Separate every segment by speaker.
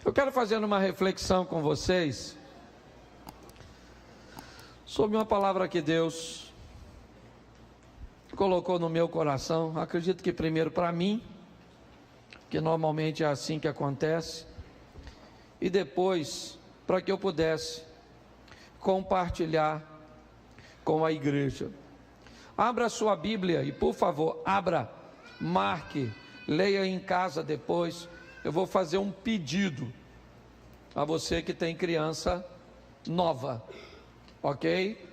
Speaker 1: Eu quero fazer uma reflexão com vocês sobre uma palavra que Deus colocou no meu coração. Acredito que primeiro para mim, que normalmente é assim que acontece, e depois para que eu pudesse compartilhar com a igreja. Abra a sua Bíblia e, por favor, abra, marque, leia em casa depois. Eu vou fazer um pedido a você que tem criança nova, ok?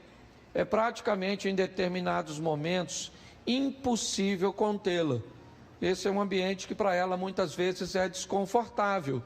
Speaker 1: É praticamente em determinados momentos impossível contê-la. Esse é um ambiente que para ela muitas vezes é desconfortável,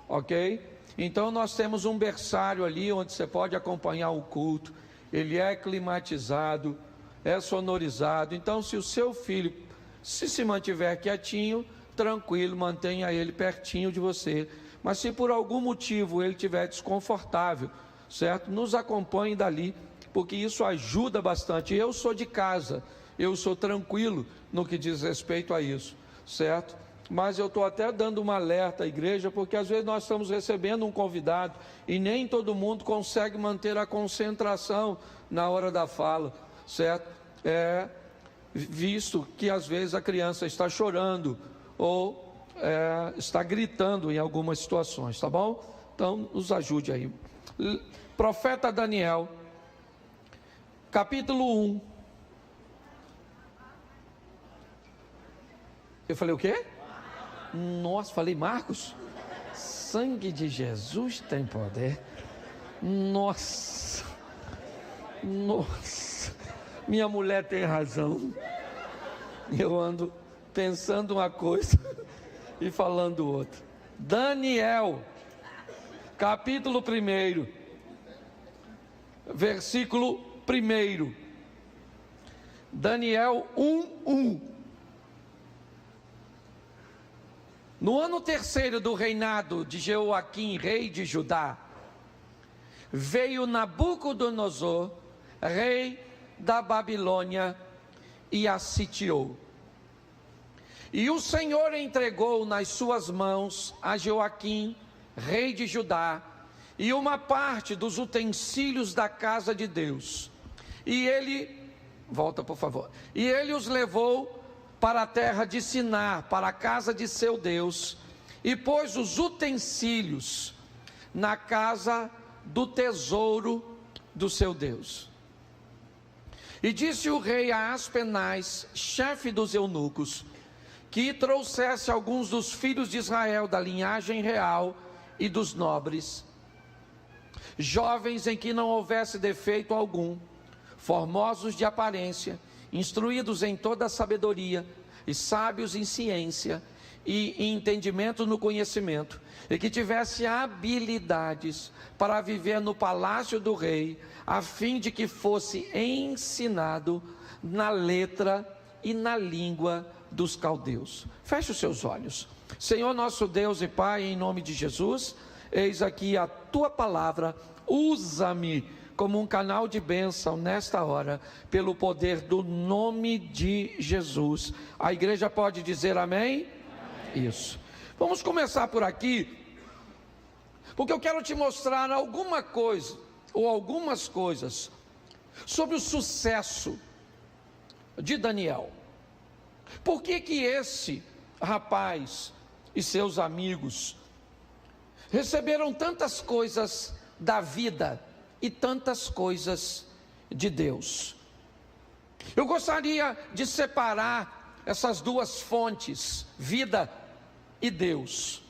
Speaker 1: ok? Então nós temos um berçário ali onde você pode acompanhar o culto. Ele é climatizado, é sonorizado. Então, se o seu filho se mantiver quietinho, tranquilo, mantenha ele pertinho de você. Mas se por algum motivo ele estiver desconfortável, certo? Nos acompanhe dali, porque isso ajuda bastante. Eu sou de casa, eu sou tranquilo no que diz respeito a isso, certo? Mas eu estou até dando um alerta à igreja, porque às vezes nós estamos recebendo um convidado e nem todo mundo consegue manter a concentração na hora da fala, certo? Visto que às vezes a criança está chorando ou está gritando em algumas situações, tá bom? Então nos ajude aí. Profeta Daniel, capítulo 1. Eu falei o quê? Nossa, falei Marcos? Sangue de Jesus tem poder. Nossa, minha mulher tem razão. Eu ando pensando uma coisa e falando outra. Daniel, capítulo 1, versículo 1. Daniel 1:1. No ano 3º do reinado de Jeoaquim, rei de Judá, veio Nabucodonosor, rei da Babilônia, e a sitiou. E o Senhor entregou nas suas mãos a Jeoaquim, rei de Judá, e uma parte dos utensílios da casa de Deus. E ele, volta por favor, e ele os levou para a terra de Sinar, para a casa de seu Deus, e pôs os utensílios na casa do tesouro do seu Deus. E disse o rei a Aspenaz, chefe dos eunucos, que trouxesse alguns dos filhos de Israel da linhagem real e dos nobres, jovens em que não houvesse defeito algum, formosos de aparência, instruídos em toda a sabedoria, e sábios em ciência, e em entendimento no conhecimento, e que tivesse habilidades para viver no palácio do rei, a fim de que fosse ensinado na letra e na língua dos caldeus. Feche os seus olhos. Senhor nosso Deus e Pai, em nome de Jesus, eis aqui a tua palavra, usa-me como um canal de bênção nesta hora, pelo poder do nome de Jesus. A igreja pode dizer amém? Amém. Isso. Vamos começar por aqui, porque eu quero te mostrar alguma coisa, ou algumas coisas, sobre o sucesso de Daniel. Por que que esse rapaz e seus amigos receberam tantas coisas da vida e tantas coisas de Deus? Eu gostaria de separar essas duas fontes, vida e Deus.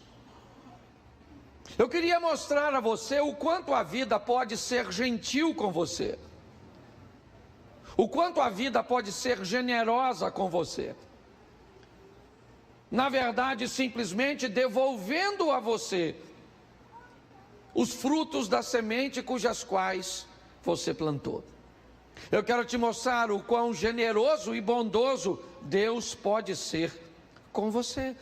Speaker 1: Eu queria mostrar a você o quanto a vida pode ser gentil com você, o quanto a vida pode ser generosa com você. Na verdade, simplesmente devolvendo a você os frutos da semente cujas quais você plantou. Eu quero te mostrar o quão generoso e bondoso Deus pode ser com você,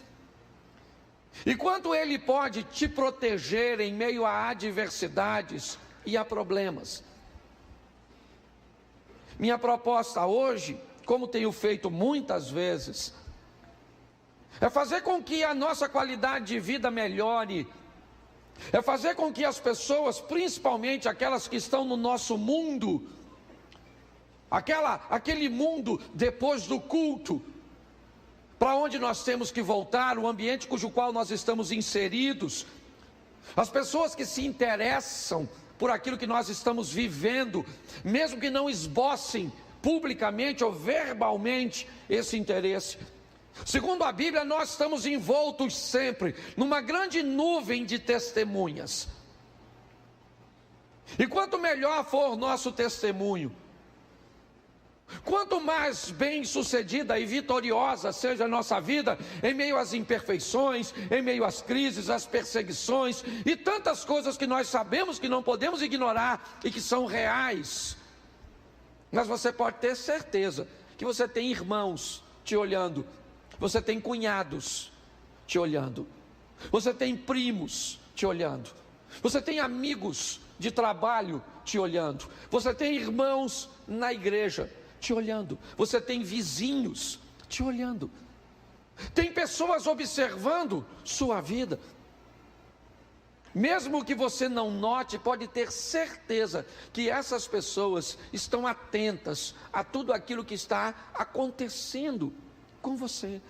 Speaker 1: e quanto Ele pode te proteger em meio a adversidades e a problemas. Minha proposta hoje, como tenho feito muitas vezes, é fazer com que a nossa qualidade de vida melhore É fazer com que as pessoas, principalmente aquelas que estão no nosso mundo, aquele mundo depois do culto, para onde nós temos que voltar, o ambiente cujo qual nós estamos inseridos, as pessoas que se interessam por aquilo que nós estamos vivendo, mesmo que não esbocem publicamente ou verbalmente esse interesse. Segundo a Bíblia, nós estamos envoltos sempre numa grande nuvem de testemunhas. E quanto melhor for o nosso testemunho, quanto mais bem-sucedida e vitoriosa seja a nossa vida, em meio às imperfeições, em meio às crises, às perseguições e tantas coisas que nós sabemos que não podemos ignorar e que são reais, mas você pode ter certeza que você tem irmãos te olhando, você tem cunhados te olhando, você tem primos te olhando, você tem amigos de trabalho te olhando, você tem irmãos na igreja te olhando, você tem vizinhos te olhando, tem pessoas observando sua vida. Mesmo que você não note, pode ter certeza que essas pessoas estão atentas a tudo aquilo que está acontecendo com você.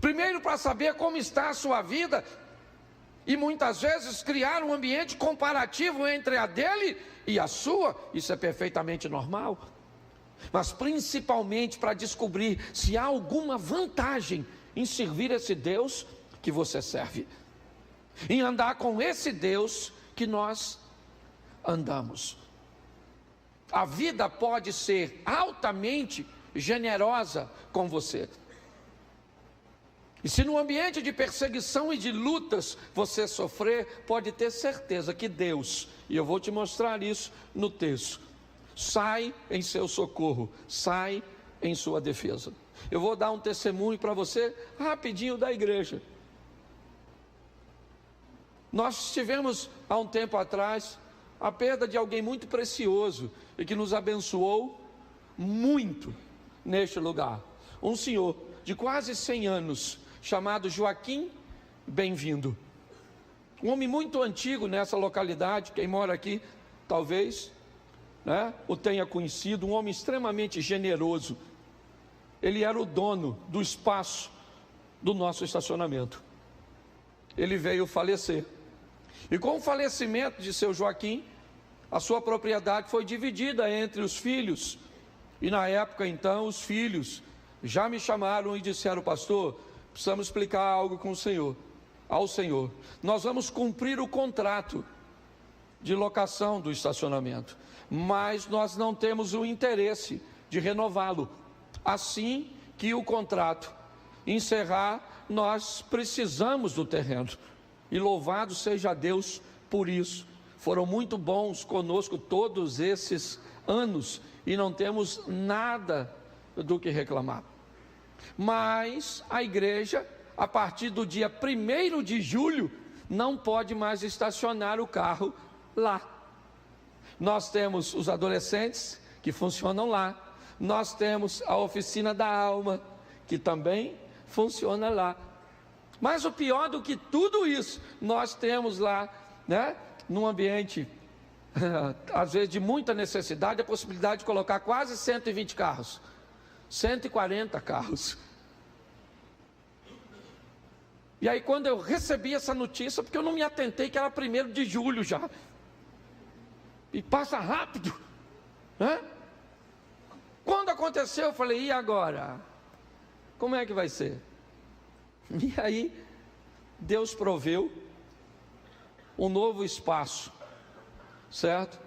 Speaker 1: Primeiro, para saber como está a sua vida, e muitas vezes criar um ambiente comparativo entre a dele e a sua, isso é perfeitamente normal. Mas principalmente para descobrir se há alguma vantagem em servir esse Deus que você serve, em andar com esse Deus que nós andamos. A vida pode ser altamente generosa com você. E se no ambiente de perseguição e de lutas você sofrer, pode ter certeza que Deus, e eu vou te mostrar isso no texto, sai em seu socorro, sai em sua defesa. Eu vou dar um testemunho para você rapidinho da igreja. Nós tivemos há um tempo atrás a perda de alguém muito precioso e que nos abençoou muito neste lugar. Um senhor de quase 100 anos, chamado Joaquim Bem-vindo. Um homem muito antigo nessa localidade, quem mora aqui talvez o tenha conhecido, um homem extremamente generoso. Ele era o dono do espaço do nosso estacionamento. Ele veio falecer. E com o falecimento de seu Joaquim, a sua propriedade foi dividida entre os filhos. E na época então, os filhos já me chamaram e disseram: pastor, precisamos explicar algo com o Senhor, ao Senhor. Nós vamos cumprir o contrato de locação do estacionamento, mas nós não temos o interesse de renová-lo. Assim que o contrato encerrar, nós precisamos do terreno. E louvado seja Deus por isso. Foram muito bons conosco todos esses anos e não temos nada do que reclamar. Mas a igreja, a partir do dia 1º de julho, não pode mais estacionar o carro lá. Nós temos os adolescentes que funcionam lá. Nós temos a oficina da alma, que também funciona lá. Mas o pior do que tudo isso, nós temos lá, num ambiente, às vezes de muita necessidade, a possibilidade de colocar quase 120 carros, 140 carros. E aí quando eu recebi essa notícia, porque eu não me atentei que era 1º de julho já, e passa rápido, Quando aconteceu, eu falei: e agora? Como é que vai ser? E aí, Deus proveu um novo espaço, certo?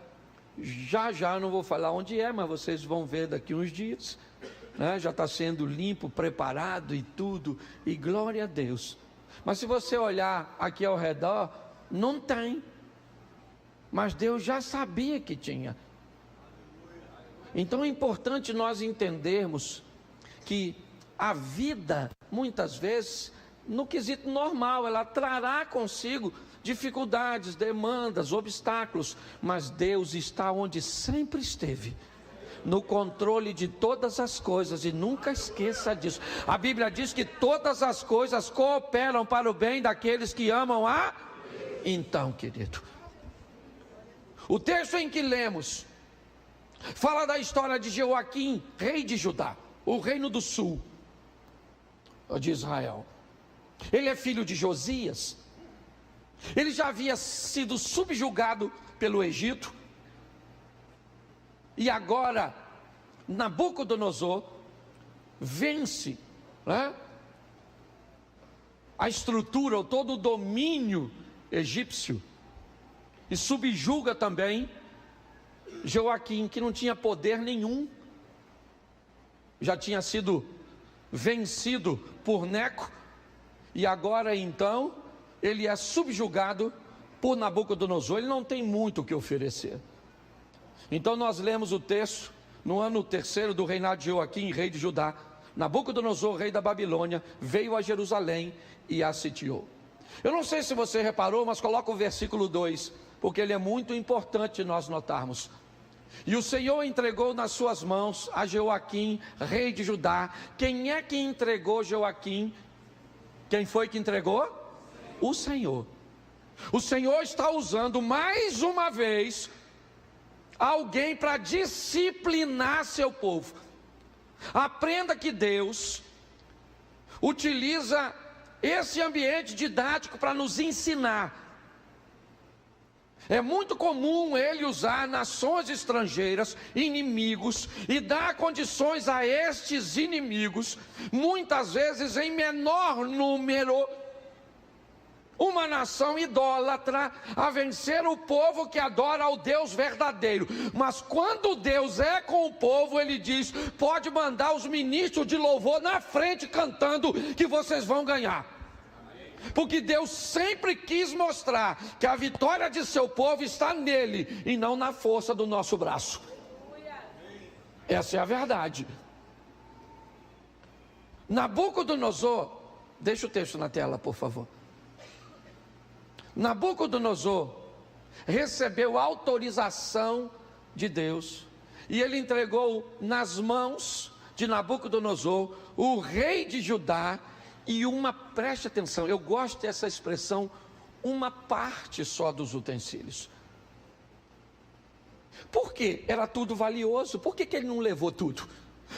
Speaker 1: Já não vou falar onde é, mas vocês vão ver daqui uns dias, já está sendo limpo, preparado e tudo, e glória a Deus. Mas se você olhar aqui ao redor, não tem, mas Deus já sabia que tinha. Então é importante nós entendermos que a vida, muitas vezes, no quesito normal, ela trará consigo dificuldades, demandas, obstáculos, mas Deus está onde sempre esteve, no controle de todas as coisas, e nunca esqueça disso. A Bíblia diz que todas as coisas cooperam para o bem daqueles que amam a Então, querido, o texto em que lemos fala da história de Jeoaquim, rei de Judá, o reino do sul de Israel. Ele é filho de Josias. Ele já havia sido subjugado pelo Egito. E agora Nabucodonosor vence, né, a estrutura, ou todo o domínio egípcio, e subjuga também Jeoaquim, que não tinha poder nenhum, já tinha sido vencido por Neco, e agora então ele é subjugado por Nabucodonosor. Ele não tem muito o que oferecer. Então nós lemos o texto: no ano terceiro do reinado de Jeoaquim, rei de Judá, Nabucodonosor, rei da Babilônia, veio a Jerusalém e a sitiou. Eu não sei se você reparou, mas coloca o versículo 2, porque ele é muito importante nós notarmos. E o Senhor entregou nas suas mãos a Jeoaquim, rei de Judá. Quem é que entregou Jeoaquim? Quem foi que entregou? O Senhor. O Senhor está usando mais uma vez alguém para disciplinar seu povo. Aprenda que Deus utiliza esse ambiente didático para nos ensinar. É muito comum ele usar nações estrangeiras, inimigos, e dar condições a estes inimigos, muitas vezes em menor número, uma nação idólatra, a vencer o povo que adora ao Deus verdadeiro. Mas quando Deus é com o povo, ele diz: pode mandar os ministros de louvor na frente cantando, que vocês vão ganhar. Porque Deus sempre quis mostrar que a vitória de seu povo está nele e não na força do nosso braço. Essa é a verdade. Nabucodonosor, deixa o texto na tela, por favor. Nabucodonosor recebeu autorização de Deus e ele entregou nas mãos de Nabucodonosor, o rei de Judá, e preste atenção, eu gosto dessa expressão, uma parte só dos utensílios. Por quê? Era tudo valioso. Por que ele não levou tudo?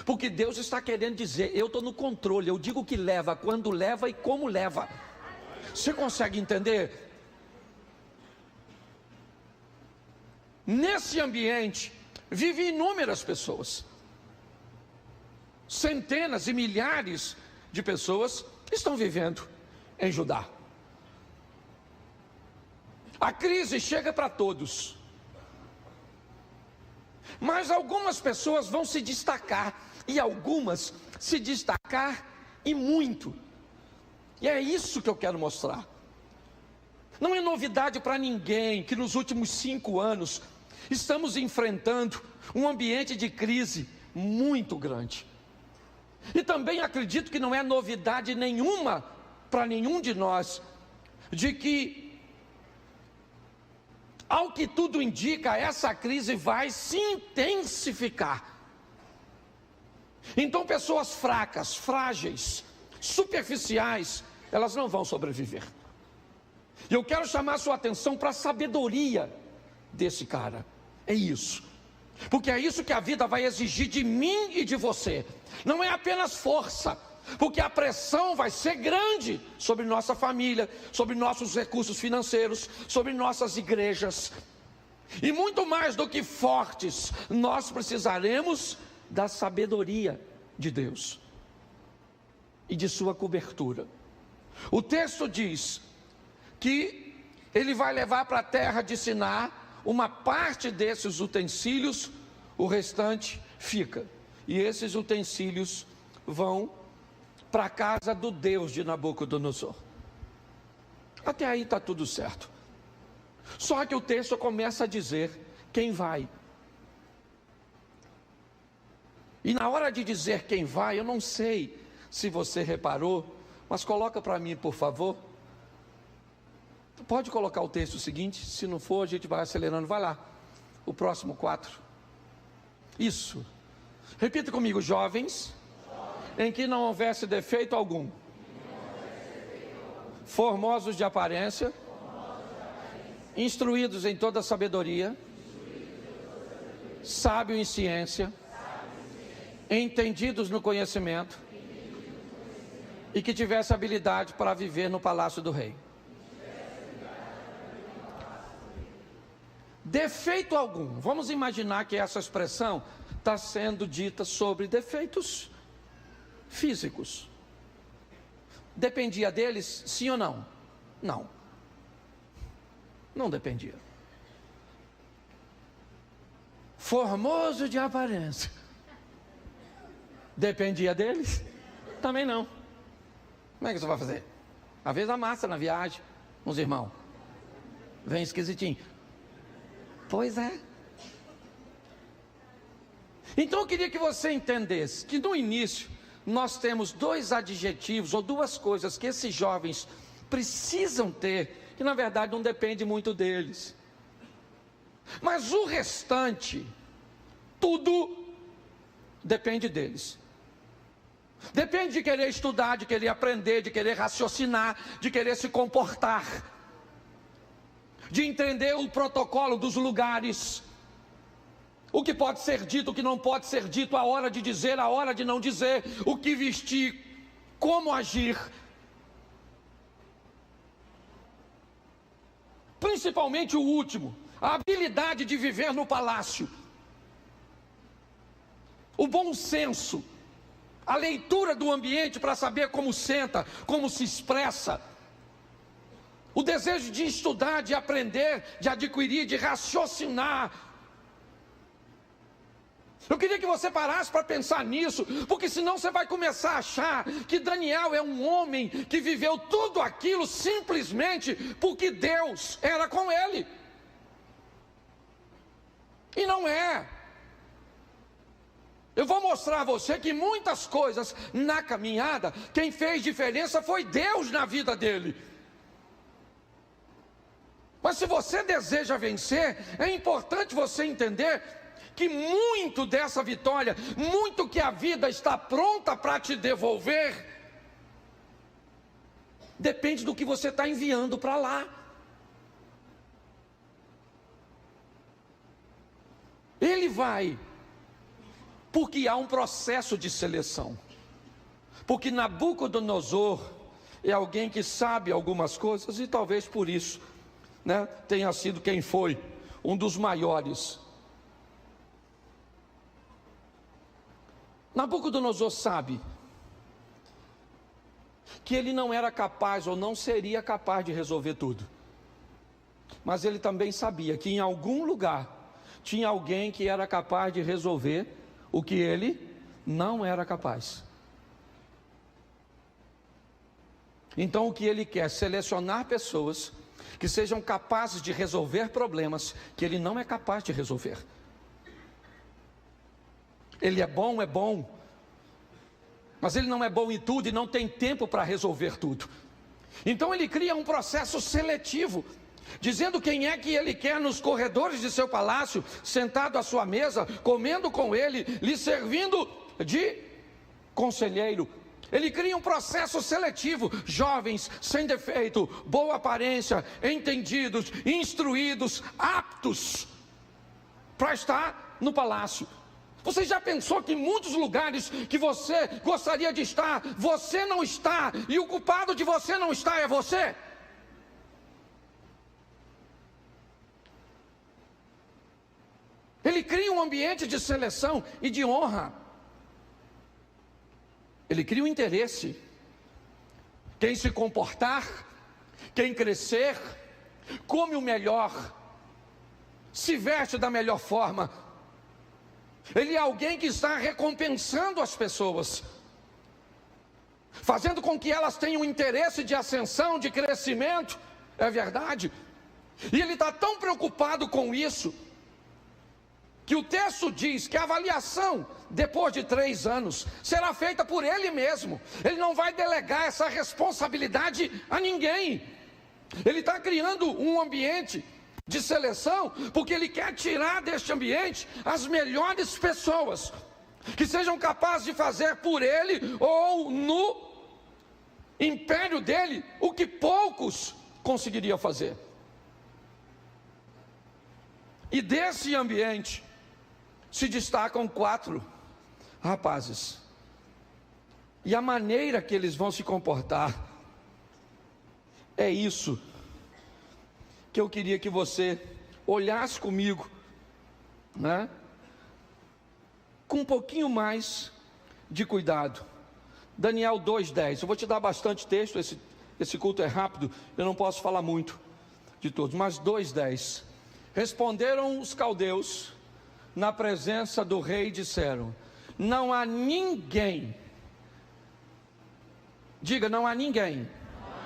Speaker 1: Porque Deus está querendo dizer: eu estou no controle, eu digo que leva, quando leva e como leva. Você consegue entender? Nesse ambiente vivem inúmeras pessoas, centenas e milhares de pessoas estão vivendo em Judá. A crise chega para todos, mas algumas pessoas vão se destacar, e algumas se destacar e muito. E é isso que eu quero mostrar. Não é novidade para ninguém que nos últimos 5 anos estamos enfrentando um ambiente de crise muito grande. E também acredito que não é novidade nenhuma para nenhum de nós, de que, ao que tudo indica, essa crise vai se intensificar. Então pessoas fracas, frágeis, superficiais, elas não vão sobreviver. E eu quero chamar a sua atenção para a sabedoria desse cara. É isso. Porque é isso que a vida vai exigir de mim e de você. Não é apenas força, porque a pressão vai ser grande sobre nossa família, sobre nossos recursos financeiros, sobre nossas igrejas. E muito mais do que fortes, nós precisaremos da sabedoria de Deus e de sua cobertura. O texto diz que ele vai levar para a terra de Siná uma parte desses utensílios, o restante fica. E esses utensílios vão para a casa do Deus de Nabucodonosor. Até aí está tudo certo. Só que o texto começa a dizer quem vai. E na hora de dizer quem vai, eu não sei se você reparou, mas coloca para mim, por favor. Pode colocar o texto seguinte, se não for a gente vai acelerando, vai lá, o próximo 4. Isso, repita comigo: jovens, em que não houvesse defeito algum, formosos de aparência, instruídos em toda sabedoria, sábio em ciência, entendidos no conhecimento, e que tivesse habilidade para viver no palácio do rei. Defeito algum. Vamos imaginar que essa expressão está sendo dita sobre defeitos físicos. Dependia deles, sim ou não? Não. Não dependia. Formoso de aparência. Dependia deles? Também não. Como é que você vai fazer? Às vezes amassa na viagem, uns irmãos. Vem esquisitinho. Pois é. Então eu queria que você entendesse que no início nós temos dois adjetivos ou duas coisas que esses jovens precisam ter, que na verdade não depende muito deles. Mas o restante, tudo depende deles. Depende de querer estudar, de querer aprender, de querer raciocinar, de querer se comportar, de entender o protocolo dos lugares, o que pode ser dito, o que não pode ser dito, a hora de dizer, a hora de não dizer, o que vestir, como agir. Principalmente o último, a habilidade de viver no palácio, o bom senso, a leitura do ambiente para saber como senta, como se expressa, o desejo de estudar, de aprender, de adquirir, de raciocinar. Eu queria que você parasse para pensar nisso, porque senão você vai começar a achar que Daniel é um homem que viveu tudo aquilo simplesmente porque Deus era com ele. E não é. Eu vou mostrar a você que muitas coisas na caminhada, quem fez diferença foi Deus na vida dele. Mas se você deseja vencer, é importante você entender que muito dessa vitória, muito que a vida está pronta para te devolver, depende do que você está enviando para lá. Ele vai, porque há um processo de seleção. Porque Nabucodonosor é alguém que sabe algumas coisas e talvez por isso, tenha sido quem foi, um dos maiores. Nabucodonosor sabe que ele não era capaz ou não seria capaz de resolver tudo. Mas ele também sabia que em algum lugar tinha alguém que era capaz de resolver o que ele não era capaz. Então o que ele quer é selecionar pessoas que sejam capazes de resolver problemas que ele não é capaz de resolver. Ele é bom, mas ele não é bom em tudo e não tem tempo para resolver tudo. Então ele cria um processo seletivo, dizendo quem é que ele quer nos corredores de seu palácio, sentado à sua mesa, comendo com ele, lhe servindo de conselheiro. Ele cria um processo seletivo, jovens, sem defeito, boa aparência, entendidos, instruídos, aptos para estar no palácio. Você já pensou que em muitos lugares que você gostaria de estar, você não está, e o culpado de você não estar é você? Ele cria um ambiente de seleção e de honra. Ele cria um interesse. Quem se comportar, quem crescer, come o melhor, se veste da melhor forma. Ele é alguém que está recompensando as pessoas, fazendo com que elas tenham interesse de ascensão, de crescimento. É verdade. E ele está tão preocupado com isso, que o texto diz que a avaliação, depois de 3 anos, será feita por ele mesmo. Ele não vai delegar essa responsabilidade a ninguém. Ele está criando um ambiente de seleção, porque ele quer tirar deste ambiente as melhores pessoas, que sejam capazes de fazer por ele, ou no império dele, o que poucos conseguiriam fazer. E desse ambiente se destacam 4 rapazes. E a maneira que eles vão se comportar é isso que eu queria que você olhasse comigo, né? Com um pouquinho mais de cuidado. Daniel 2:10. Eu vou te dar bastante texto, esse culto é rápido, eu não posso falar muito de todos, mas 2:10. Responderam os caldeus na presença do rei e disseram: não há ninguém, diga, não há ninguém,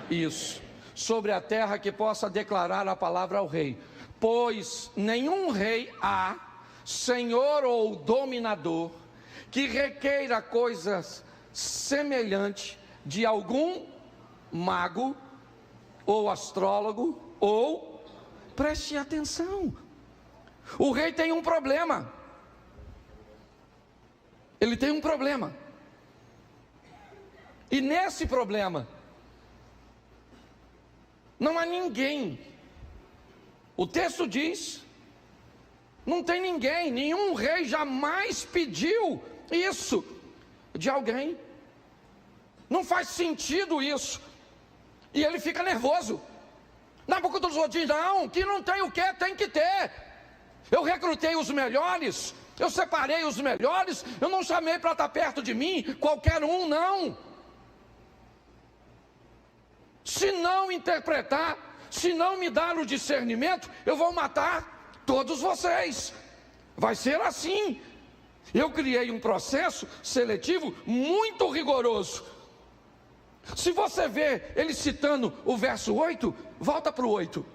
Speaker 1: isso, sobre a terra que possa declarar a palavra ao rei, pois nenhum rei há, senhor ou dominador, que requeira coisas semelhantes de algum mago ou astrólogo ou, preste atenção, o rei tem um problema, ele tem um problema, e nesse problema não há ninguém, o texto diz, não tem ninguém, nenhum rei jamais pediu isso de alguém, não faz sentido isso, e ele fica nervoso. Nabucodonosor diz: não, que não tem o que, tem que ter. Eu recrutei os melhores, eu separei os melhores, eu não chamei para estar perto de mim qualquer um, não. Se não interpretar, se não me dar o discernimento, eu vou matar todos vocês. Vai ser assim. Eu criei um processo seletivo muito rigoroso. Se você vê ele citando o verso 8, volta para o 8.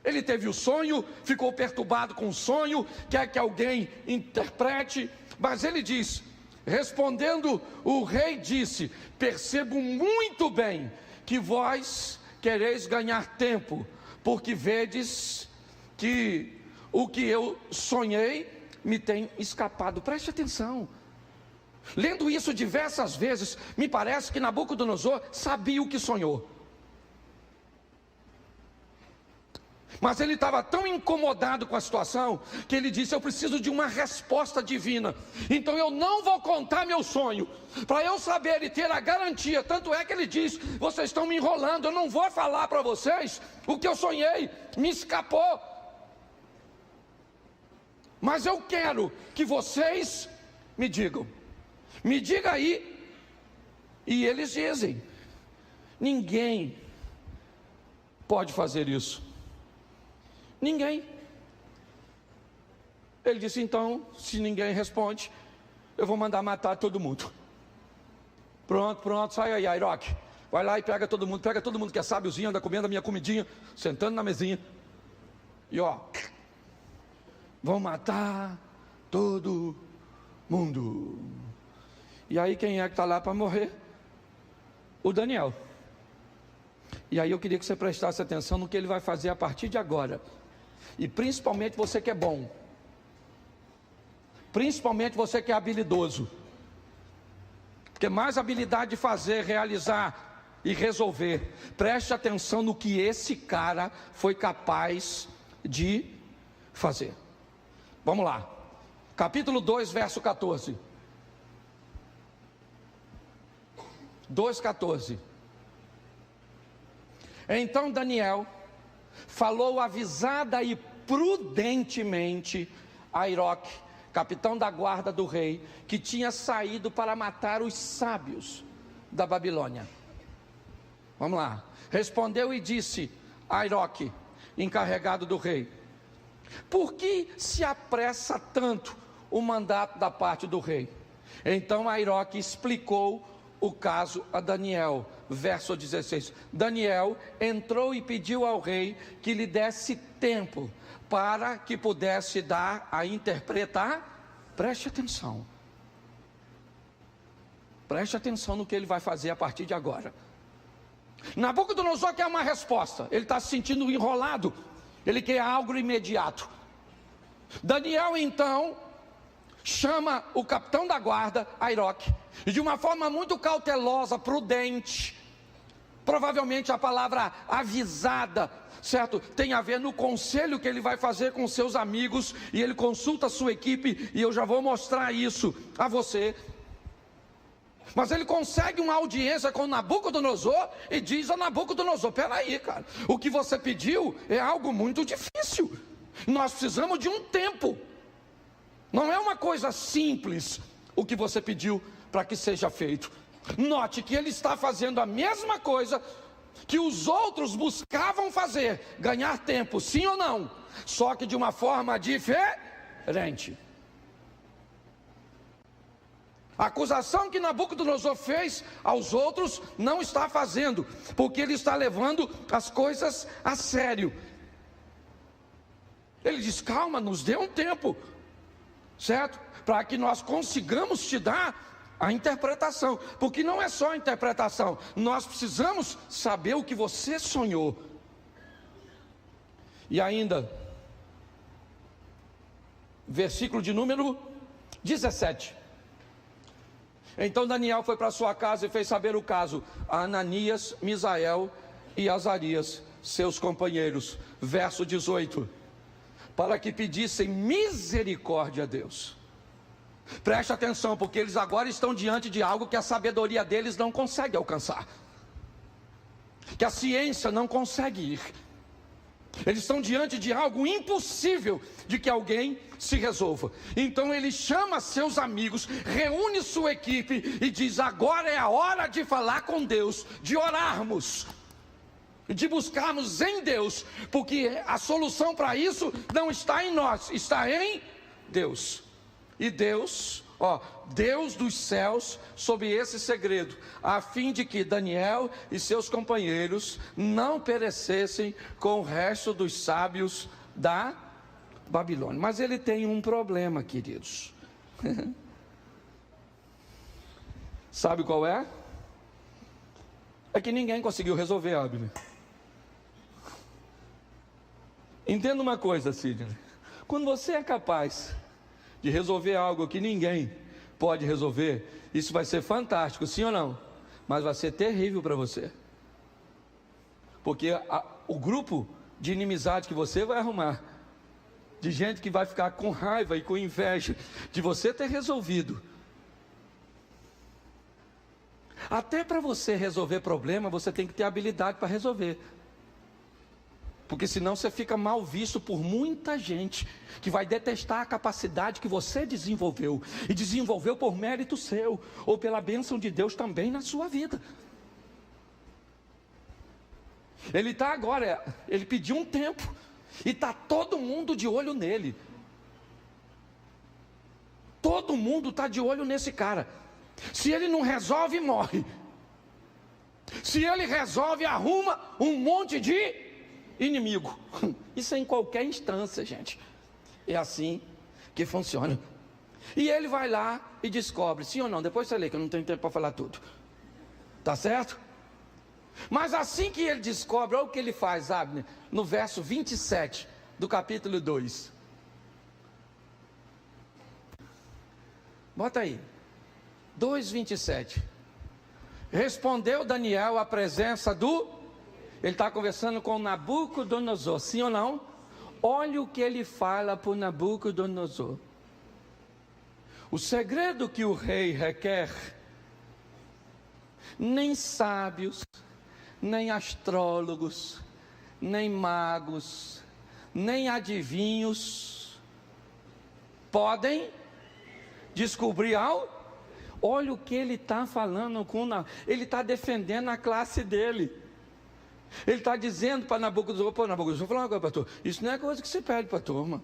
Speaker 1: Ele teve o sonho, ficou perturbado com o sonho, quer que alguém interprete, mas ele diz, respondendo o rei disse: percebo muito bem que vós quereis ganhar tempo, porque vedes que o que eu sonhei me tem escapado. Preste atenção. Lendo isso diversas vezes, me parece que Nabucodonosor sabia o que sonhou. Mas ele estava tão incomodado com a situação, que ele disse: eu preciso de uma resposta divina. Então eu não vou contar meu sonho, para eu saber e ter a garantia. Tanto é que ele diz: vocês estão me enrolando, eu não vou falar para vocês o que eu sonhei, me escapou. Mas eu quero que vocês me digam. Me diga aí. E eles dizem: ninguém pode fazer isso. Ninguém. Ele disse: então, se ninguém responde, eu vou mandar matar todo mundo. Pronto, sai aí, Airoque. Vai lá e pega todo mundo que é sábiozinho, anda comendo a minha comidinha, sentando na mesinha. E ó, vão matar todo mundo. E aí quem é que está lá para morrer? O Daniel. E aí eu queria que você prestasse atenção no que ele vai fazer a partir de agora. E principalmente você que é bom. Principalmente você que é habilidoso. Porque mais habilidade de fazer, realizar e resolver. Preste atenção no que esse cara foi capaz de fazer. Vamos lá. Capítulo 2, verso 14. 2,14. Então Daniel falou avisada e prudentemente a Airoque, capitão da guarda do rei, que tinha saído para matar os sábios da Babilônia. Vamos lá. Respondeu e disse a Airoque, encarregado do rei: por que se apressa tanto o mandato da parte do rei? Então Airoque explicou o caso a Daniel, verso 16. Daniel entrou e pediu ao rei que lhe desse tempo para que pudesse dar a interpretar. Preste atenção. Preste atenção no que ele vai fazer a partir de agora. Nabucodonosor quer uma resposta. Ele está se sentindo enrolado. Ele quer algo imediato. Daniel então chama o capitão da guarda, Airoque, e de uma forma muito cautelosa, prudente, Provavelmente a palavra avisada, certo? Tem a ver no conselho que ele vai fazer com seus amigos, e ele consulta a sua equipe, e eu já vou mostrar isso a você. Mas ele consegue uma audiência com Nabucodonosor e diz a Nabucodonosor: peraí, cara, o que você pediu é algo muito difícil. Nós precisamos de um tempo. Não é uma coisa simples o que você pediu para que seja feito. Note que ele está fazendo a mesma coisa que os outros buscavam fazer, ganhar tempo, sim ou não? Só que de uma forma diferente. A acusação que Nabucodonosor fez aos outros não está fazendo, porque ele está levando as coisas a sério. Ele diz: calma, nos dê um tempo, certo? Para que nós consigamos te dar a interpretação, porque não é só a interpretação, nós precisamos saber o que você sonhou. E ainda, versículo de número 17. Então Daniel foi para sua casa e fez saber o caso a Ananias, Misael e Azarias, seus companheiros. Verso 18. Para que pedissem misericórdia a Deus. Preste atenção, porque eles agora estão diante de algo que a sabedoria deles não consegue alcançar, que a ciência não consegue ir. Eles estão diante de algo impossível de que alguém se resolva. Então ele chama seus amigos, reúne sua equipe e diz: agora é a hora de falar com Deus, de orarmos, de buscarmos em Deus, porque a solução para isso não está em nós, está em Deus. E Deus, Deus dos céus, sob esse segredo, a fim de que Daniel e seus companheiros não perecessem com o resto dos sábios da Babilônia. Mas ele tem um problema, queridos. Sabe qual é? É que ninguém conseguiu resolver, Abner. Entenda uma coisa, Sidney. Quando você é capaz de resolver algo que ninguém pode resolver, isso vai ser fantástico, sim ou não? Mas vai ser terrível para você, porque o grupo de inimizade que você vai arrumar, de gente que vai ficar com raiva e com inveja de você ter resolvido. Até para você resolver problema, você tem que ter habilidade para resolver, porque senão você fica mal visto por muita gente, que vai detestar a capacidade que você desenvolveu, e desenvolveu por mérito seu, ou pela bênção de Deus também na sua vida. Ele está agora, ele pediu um tempo, e está todo mundo de olho nele. Todo mundo está de olho nesse cara. Se ele não resolve, morre. Se ele resolve, arruma um monte de inimigo. Isso é em qualquer instância, gente. É assim que funciona. E ele vai lá e descobre, sim ou não? Depois você lê, que eu não tenho tempo para falar tudo. Tá certo? Mas assim que ele descobre, olha o que ele faz, Abner, no verso 27 do capítulo 2. Bota aí. 2:27. Respondeu Daniel à presença do... Ele está conversando com Nabucodonosor, sim ou não? Olha o que ele fala para o Nabucodonosor. O segredo que o rei requer, nem sábios, nem astrólogos, nem magos, nem adivinhos podem descobrir algo. Olha o que ele está falando ele está defendendo a classe dele. Ele está dizendo para Nabucodonosor: pô, Nabucodonosor, vou falar uma coisa, pastor, isso não é coisa que você pede para a turma.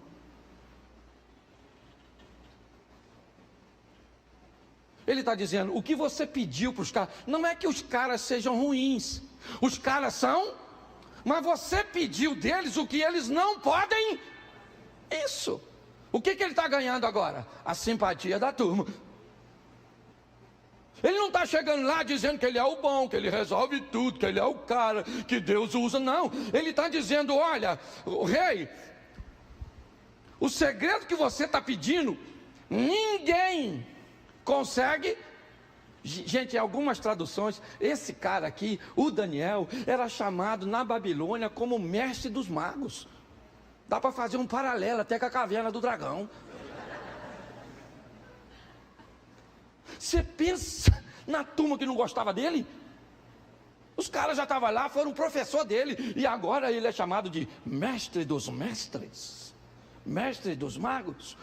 Speaker 1: Ele está dizendo, o que você pediu para os caras, não é que os caras sejam ruins, os caras são, mas você pediu deles o que eles não podem. Isso. O que ele está ganhando agora? A simpatia da turma. Ele não está chegando lá dizendo que ele é o bom, que ele resolve tudo, que ele é o cara que Deus usa, não. Ele está dizendo, olha, rei, o segredo que você está pedindo, ninguém consegue Gente, em algumas traduções, esse cara aqui, o Daniel, era chamado na Babilônia como mestre dos magos. Dá para fazer um paralelo até com a caverna do dragão. Você pensa na turma que não gostava dele? Os caras já estavam lá, foram professor dele, e agora ele é chamado de mestre dos mestres, mestre dos magos.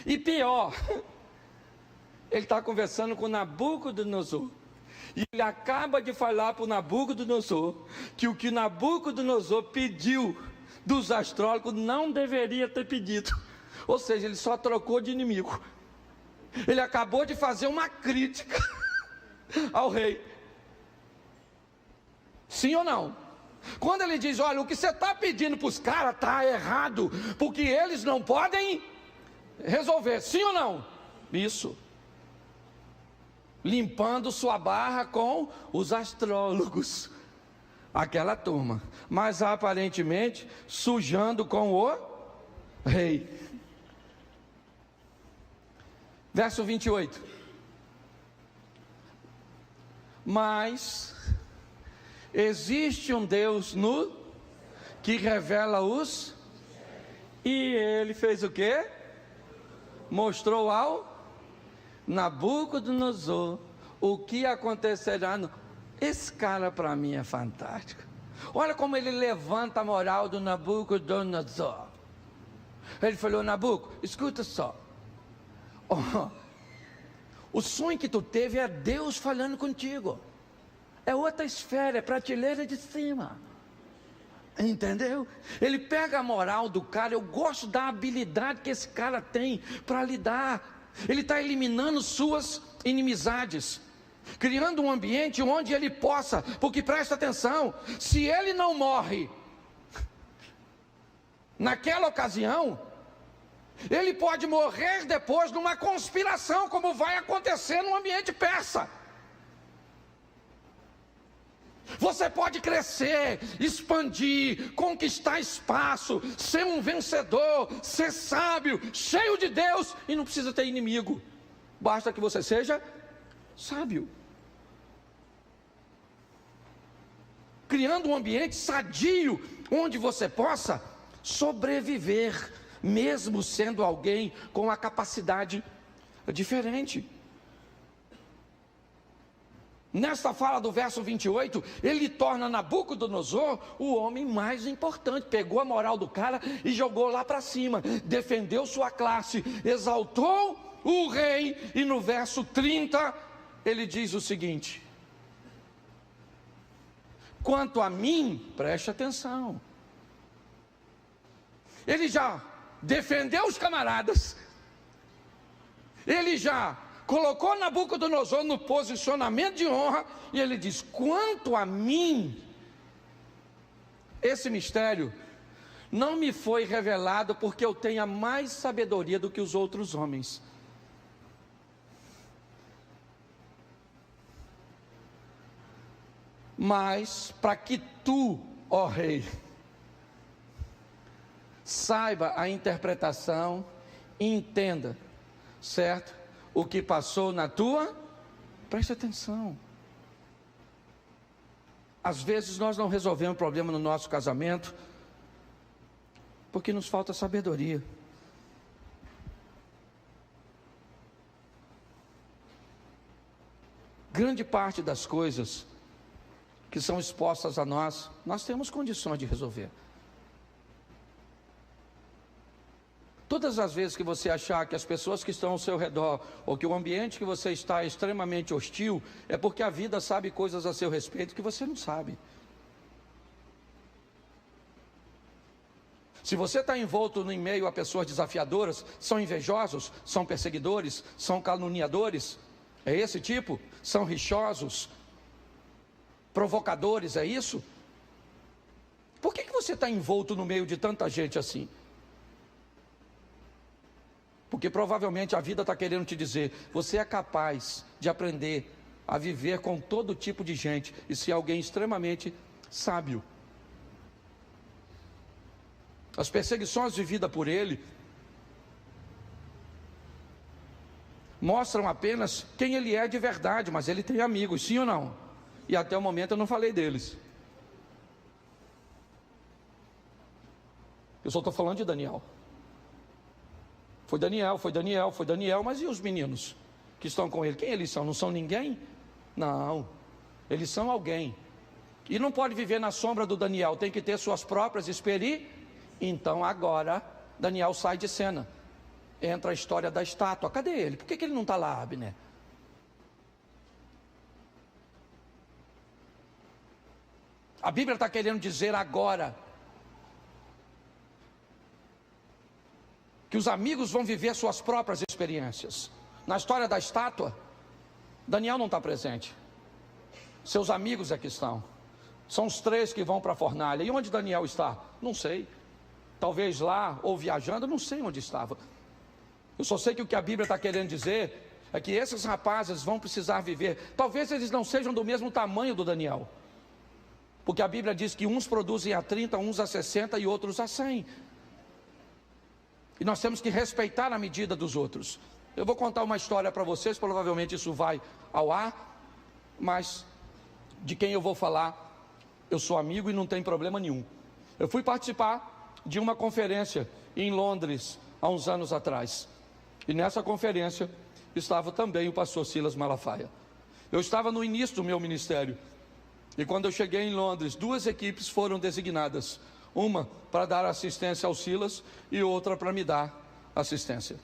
Speaker 1: E pior, ele está conversando com Nabucodonosor, e ele acaba de falar para o Nabucodonosor que o que Nabucodonosor pediu dos astrólogos não deveria ter pedido. Ou seja, ele só trocou de inimigo. Ele acabou de fazer uma crítica ao rei. Sim ou não? Quando ele diz, olha, o que você está pedindo para os caras está errado, porque eles não podem resolver. Sim ou não? Isso. Limpando sua barra com os astrólogos. Aquela turma. Mas aparentemente sujando com o rei. Verso 28. Mas existe um Deus que revela os... E ele fez o quê? Mostrou ao Nabucodonosor o que acontecerá. Esse cara para mim é fantástico. Olha como ele levanta a moral do Nabucodonosor. Ele falou, Nabuco, escuta só. Oh, o sonho que tu teve é Deus falando contigo. É outra esfera, é prateleira de cima. Entendeu? Ele pega a moral do cara. Eu gosto da habilidade que esse cara tem para lidar. Ele está eliminando suas inimizades, criando um ambiente onde ele possa, porque presta atenção, se ele não morre naquela ocasião, ele pode morrer depois numa conspiração, como vai acontecer no ambiente persa. Você pode crescer, expandir, conquistar espaço, ser um vencedor, ser sábio, cheio de Deus, e não precisa ter inimigo. Basta que você seja sábio. Criando um ambiente sadio, onde você possa sobreviver, mesmo sendo alguém com uma capacidade diferente. Nesta fala do verso 28, ele torna Nabucodonosor o homem mais importante. Pegou a moral do cara e jogou lá para cima, defendeu sua classe, exaltou o rei, e no verso 30 ele diz o seguinte: quanto a mim, preste atenção, ele já defendeu os camaradas, ele já colocou Nabucodonosor no posicionamento de honra, e ele diz, quanto a mim, esse mistério não me foi revelado porque eu tenha mais sabedoria do que os outros homens. Mas para que tu, ó rei, saiba a interpretação e entenda, certo? O que passou na tua, preste atenção. Às vezes nós não resolvemos problema no nosso casamento porque nos falta sabedoria. Grande parte das coisas que são expostas a nós temos condições de resolver. Todas as vezes que você achar que as pessoas que estão ao seu redor, ou que o ambiente que você está é extremamente hostil, é porque a vida sabe coisas a seu respeito que você não sabe. Se você está envolto em meio a pessoas desafiadoras, são invejosos, são perseguidores, são caluniadores, é esse tipo? São rixosos, provocadores, é isso? Por que você está envolto no meio de tanta gente assim? Porque provavelmente a vida está querendo te dizer, você é capaz de aprender a viver com todo tipo de gente e ser alguém extremamente sábio. As perseguições vividas por ele mostram apenas quem ele é de verdade, mas ele tem amigos, sim ou não? E até o momento eu não falei deles. Eu só estou falando de Daniel. Foi Daniel, mas e os meninos que estão com ele? Quem eles são? Não são ninguém? Não, eles são alguém. E não pode viver na sombra do Daniel, tem que ter suas próprias experiências. Então agora, Daniel sai de cena. Entra a história da estátua. Cadê ele? Por que ele não está lá, Abner? A Bíblia está querendo dizer agora que os amigos vão viver suas próprias experiências. Na história da estátua, Daniel não está presente. Seus amigos é que estão. São os 3 que vão para a fornalha. E onde Daniel está? Não sei. Talvez lá ou viajando, não sei onde estava. Eu só sei que o que a Bíblia está querendo dizer é que esses rapazes vão precisar viver. Talvez eles não sejam do mesmo tamanho do Daniel. Porque a Bíblia diz que uns produzem a 30, uns a 60 e outros a 100. E nós temos que respeitar a medida dos outros. Eu vou contar uma história para vocês, provavelmente isso vai ao ar, mas de quem eu vou falar, eu sou amigo e não tem problema nenhum. Eu fui participar de uma conferência em Londres, há uns anos atrás. E nessa conferência estava também o pastor Silas Malafaia. Eu estava no início do meu ministério. E quando eu cheguei em Londres, 2 equipes foram designadas. Uma para dar assistência ao Silas e outra para me dar assistência.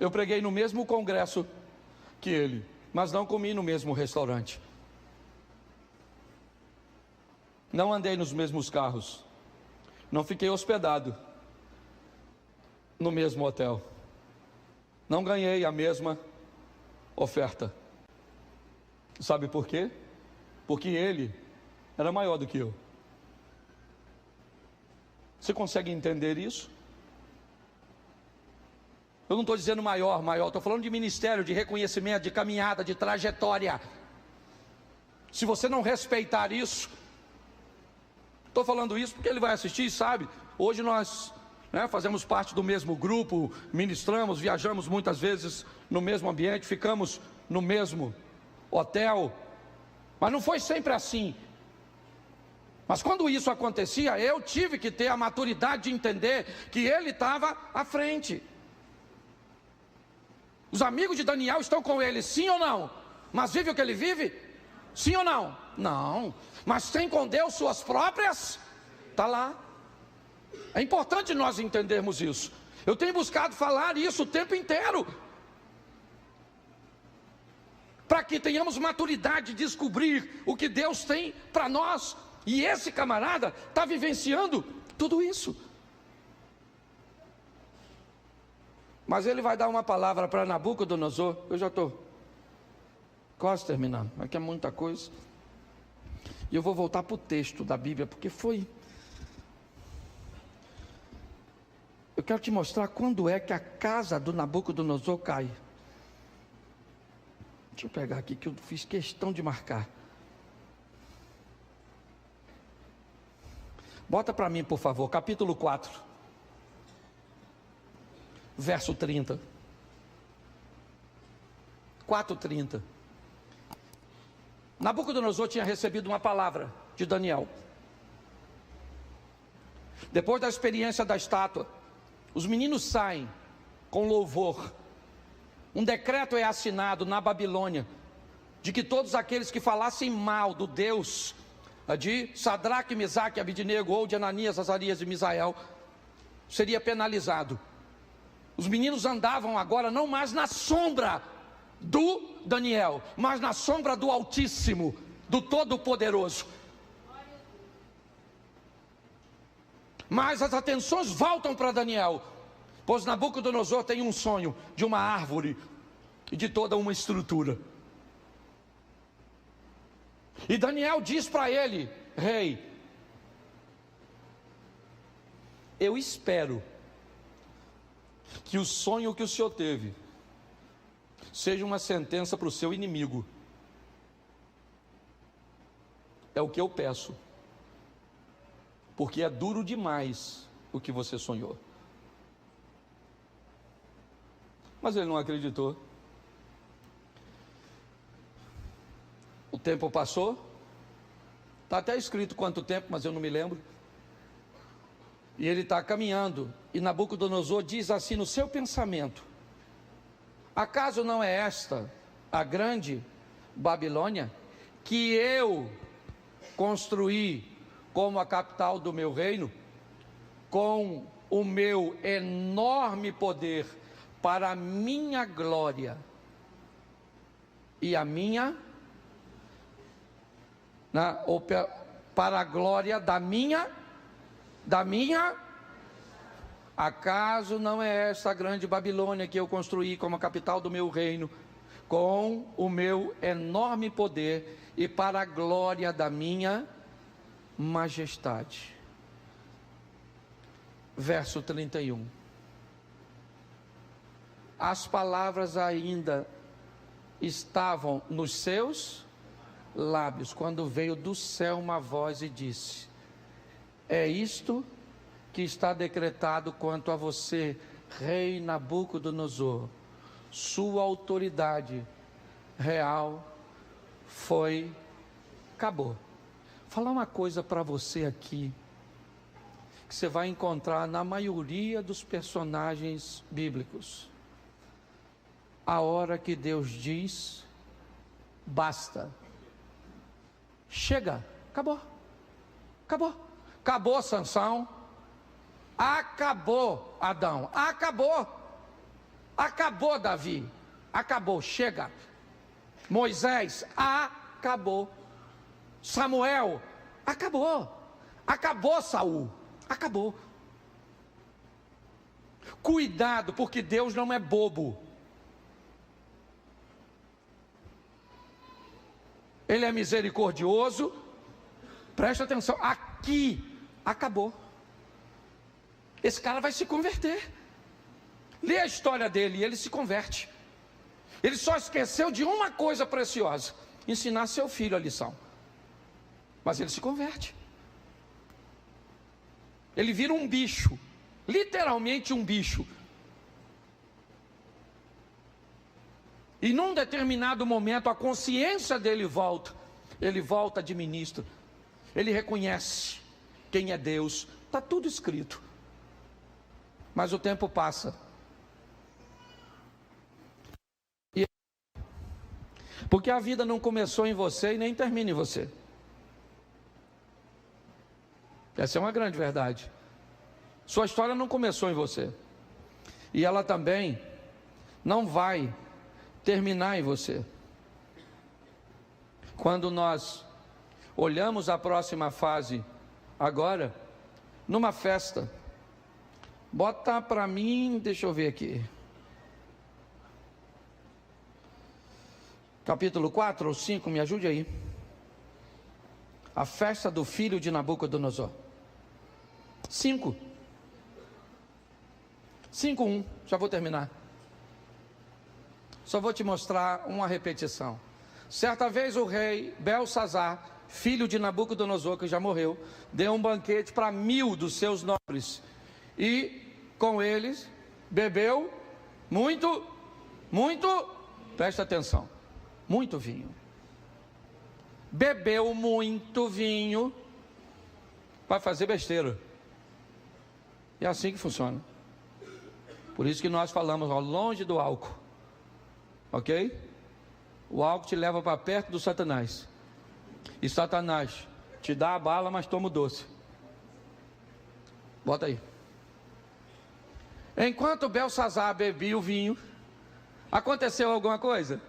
Speaker 1: Eu preguei no mesmo congresso que ele, mas não comi no mesmo restaurante. Não andei nos mesmos carros. Não fiquei hospedado no mesmo hotel. Não ganhei a mesma oferta. Sabe por quê? Porque ele era maior do que eu. Você consegue entender isso? Eu não estou dizendo maior, estou falando de ministério, de reconhecimento, de caminhada, de trajetória. Se você não respeitar isso, estou falando isso porque ele vai assistir, sabe? Hoje nós fazemos parte do mesmo grupo, ministramos, viajamos muitas vezes no mesmo ambiente, ficamos no mesmo hotel, mas não foi sempre assim. Mas quando isso acontecia, eu tive que ter a maturidade de entender que ele estava à frente. Os amigos de Daniel estão com ele, sim ou não? Mas vive o que ele vive? Sim ou não? Não. Mas tem com Deus suas próprias? Está lá. É importante nós entendermos isso. Eu tenho buscado falar isso o tempo inteiro, para que tenhamos maturidade de descobrir o que Deus tem para nós. E esse camarada está vivenciando tudo isso. Mas ele vai dar uma palavra para Nabucodonosor. Eu já estou quase terminando, aqui é muita coisa. E eu vou voltar para o texto da Bíblia, porque eu quero te mostrar quando é que a casa do Nabucodonosor cai. Deixa eu pegar aqui que eu fiz questão de marcar. Bota para mim, por favor, capítulo 4, verso 30. 4:30. Nabucodonosor tinha recebido uma palavra de Daniel. Depois da experiência da estátua, os meninos saem com louvor. Um decreto é assinado na Babilônia, de que todos aqueles que falassem mal do Deus de Sadraque, Mesaque e Abidnego, ou de Ananias, Azarias e Misael, seria penalizado. Os meninos andavam agora não mais na sombra do Daniel, mas na sombra do Altíssimo, do Todo-Poderoso. Mas as atenções voltam para Daniel, pois Nabucodonosor tem um sonho de uma árvore e de toda uma estrutura. E Daniel diz para ele: rei, eu espero que o sonho que o senhor teve seja uma sentença para o seu inimigo. É o que eu peço, porque é duro demais o que você sonhou. Mas ele não acreditou. O tempo passou. Está até escrito quanto tempo, mas eu não me lembro. E ele está caminhando. E Nabucodonosor diz assim no seu pensamento: acaso não é esta a grande Babilônia, que eu construí como a capital do meu reino, com o meu enorme poder, para a minha glória e a minha, para a glória da minha, acaso não é esta a grande Babilônia que eu construí como a capital do meu reino, com o meu enorme poder e para a glória da minha majestade. Verso 31. As palavras ainda estavam nos seus lábios, quando veio do céu uma voz e disse: é isto que está decretado quanto a você, rei Nabucodonosor. Sua autoridade real acabou. Falar uma coisa para você aqui, que você vai encontrar na maioria dos personagens bíblicos. A hora que Deus diz, basta. Chega, acabou. Acabou Sansão, acabou Adão, acabou Davi, acabou, chega. Moisés, acabou. Samuel, acabou Saul, acabou. Cuidado, porque Deus não é bobo. Ele é misericordioso. Presta atenção, aqui acabou. Esse cara vai se converter. Lê a história dele e ele se converte. Ele só esqueceu de uma coisa preciosa: ensinar seu filho a lição. Mas ele se converte. Ele vira um bicho, literalmente um bicho. E num determinado momento a consciência dele volta. Ele volta de ministro. Ele reconhece quem é Deus. Está tudo escrito. Mas o tempo passa. Porque a vida não começou em você e nem termina em você. Essa é uma grande verdade. Sua história não começou em você. E ela também não vai terminar em você. Quando nós olhamos a próxima fase agora, numa festa, bota para mim, deixa eu ver aqui, capítulo 4 ou 5, me ajude aí. A festa do filho de Nabucodonosor. 5:1, já vou terminar. Só vou te mostrar uma repetição. Certa vez o rei Belsazar, filho de Nabucodonosor, que já morreu, deu um banquete para 1000 dos seus nobres. E com eles bebeu muito, presta atenção, muito vinho. Bebeu muito vinho, vai fazer besteira. É assim que funciona. Por isso que nós falamos, ó, longe do álcool. Ok? O álcool te leva para perto do Satanás. E Satanás te dá a bala, mas toma o doce. Bota aí. Enquanto Belsazar bebia o vinho, aconteceu alguma coisa?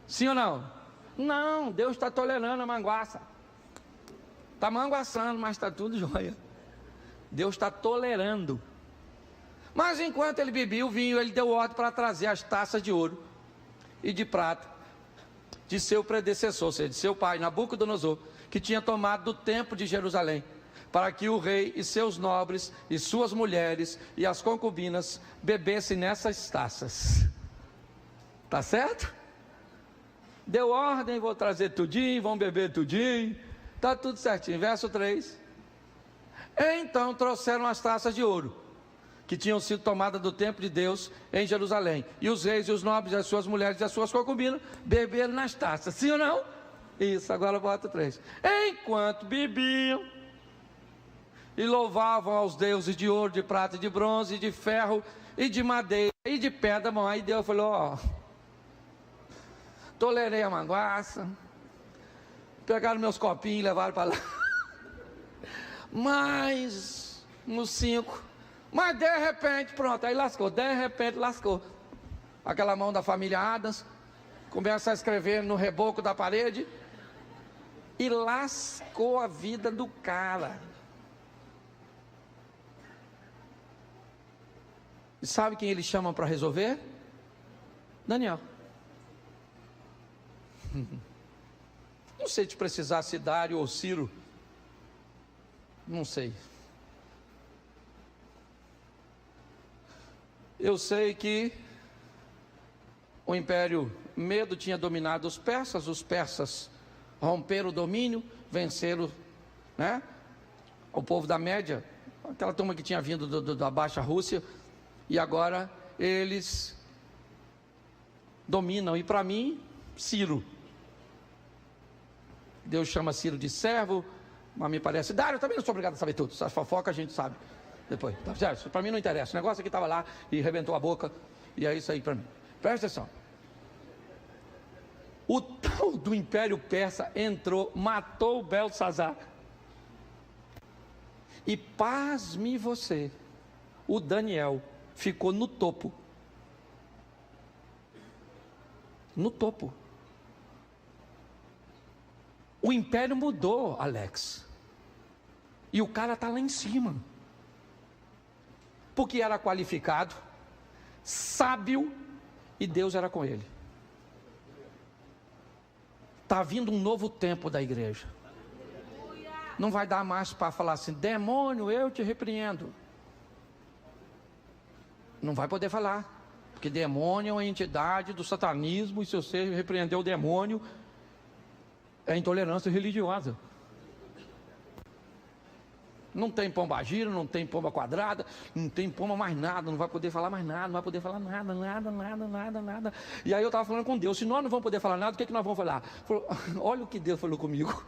Speaker 1: Sim ou não? Não, Deus está tolerando a manguaça. Está manguaçando, mas está tudo jóia. Deus está tolerando. Mas enquanto ele bebia o vinho, ele deu ordem para trazer as taças de ouro e de prata de seu predecessor, ou seja, de seu pai, Nabucodonosor, que tinha tomado do templo de Jerusalém, para que o rei e seus nobres e suas mulheres e as concubinas bebessem nessas taças. Tá certo? Deu ordem, vou trazer tudinho, vão beber tudinho, tá tudo certinho. Verso 3. Então trouxeram as taças de ouro que tinham sido tomadas do templo de Deus em Jerusalém. E os reis e os nobres, as suas mulheres e as suas concubinas beberam nas taças. Sim ou não? Isso, agora bota 3. Enquanto bebiam e louvavam aos deuses de ouro, de prata, de bronze, de ferro e de madeira e de pedra. Bom, aí Deus falou, ó, tolerei a manguaça, pegaram meus copinhos e levaram para lá. Mas, nos 5, mas de repente, pronto, aí lascou, de repente lascou. Aquela mão da família Adams começa a escrever no reboco da parede e lascou a vida do cara. E sabe quem eles chamam para resolver? Daniel. Não sei se precisasse Dário ou Ciro, não sei. Eu sei que o Império Medo tinha dominado os persas romperam o domínio, venceram, né, o povo da Média, aquela turma que tinha vindo da Baixa Rússia, e agora eles dominam. E para mim, Ciro, Deus chama Ciro de servo, mas me parece, Dário, eu também não sou obrigado a saber tudo, essas fofocas a gente sabe depois, para mim não interessa, o negócio aqui estava lá e rebentou a boca, e é isso aí para mim. Presta atenção, o tal do Império Persa entrou, matou o Belsazar, e pasme você, o Daniel ficou no topo, o império mudou, Alex, e o cara está lá em cima, porque era qualificado, sábio, e Deus era com ele. Está vindo um novo tempo da igreja, não vai dar mais para falar assim, demônio, eu te repreendo, não vai poder falar, porque demônio é uma entidade do satanismo, e se você repreender o demônio, é intolerância religiosa. Não tem pomba gira, não tem pomba quadrada, não tem pomba mais nada, não vai poder falar mais nada, não vai poder falar nada. E aí eu estava falando com Deus, se nós não vamos poder falar nada, o que nós vamos falar? Olha o que Deus falou comigo.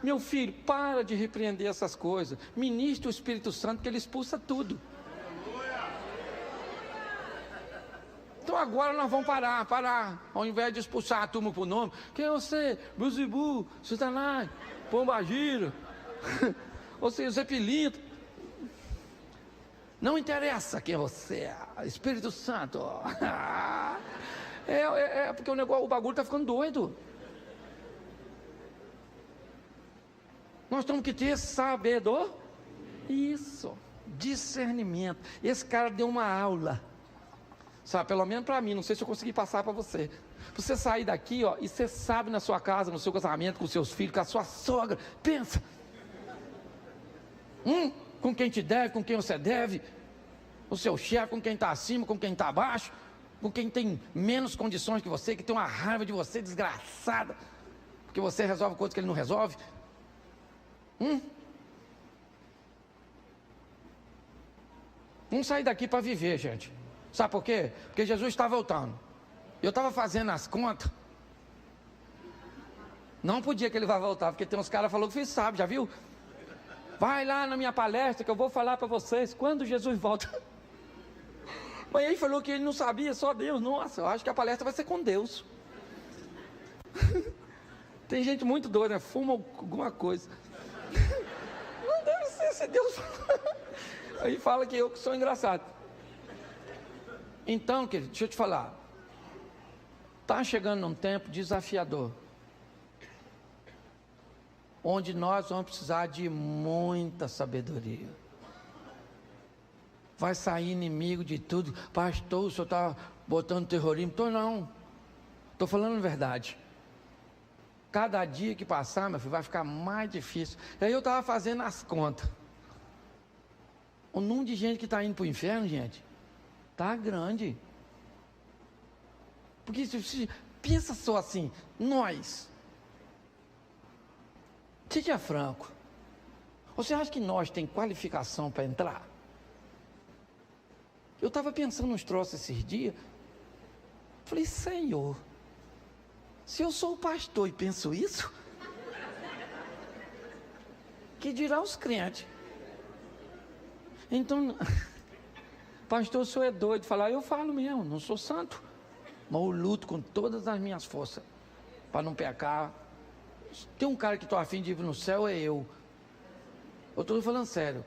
Speaker 1: Meu filho, para de repreender essas coisas, ministre o Espírito Santo, que ele expulsa tudo. Então agora nós vamos parar, ao invés de expulsar a turma por nome, quem é você? Buzibu, Satanás, pombagira, ou seja, Zé Pilinto. Não interessa quem você é, Espírito Santo. É porque o bagulho está ficando doido. Nós temos que ter sabedoria. Isso, discernimento. Esse cara deu uma aula. Sabe, pelo menos para mim, não sei se eu consegui passar para você. Você sair daqui, ó, e você sabe na sua casa, no seu casamento, com seus filhos, com a sua sogra, pensa. Com quem te deve, com quem você deve, o seu chefe, com quem está acima, com quem está abaixo, com quem tem menos condições que você, que tem uma raiva de você desgraçada, porque você resolve coisas que ele não resolve. Vamos sair daqui para viver, gente. Sabe por quê? Porque Jesus está voltando. Eu estava fazendo as contas. Não podia que ele vá voltar, porque tem uns caras que falaram que sabe, já viu? Vai lá na minha palestra que eu vou falar para vocês quando Jesus volta. Mas ele falou que ele não sabia, só Deus. Nossa, eu acho que a palestra vai ser com Deus. Tem gente muito doida, né? Fuma alguma coisa. Não deve ser, se Deus aí fala que eu que sou engraçado. Então, querido, deixa eu te falar. Está chegando um tempo desafiador, onde nós vamos precisar de muita sabedoria. Vai sair inimigo de tudo. Pastor, o senhor está botando terrorismo? Não, estou falando a verdade. Cada dia que passar, meu filho, vai ficar mais difícil. E aí eu estava fazendo as contas. O número de gente que está indo para o inferno, gente, está grande. Porque pensa só assim, nós, seja franco, você acha que nós tem qualificação para entrar? Eu estava pensando nos troços esses dias. Falei, Senhor, se eu sou o pastor e penso isso, que dirá os crentes? Então, pastor, o senhor é doido de falar. Eu falo mesmo, não sou santo, mas eu luto com todas as minhas forças para não pecar. Tem um cara que estou afim de ir no céu, é eu. Eu estou falando sério.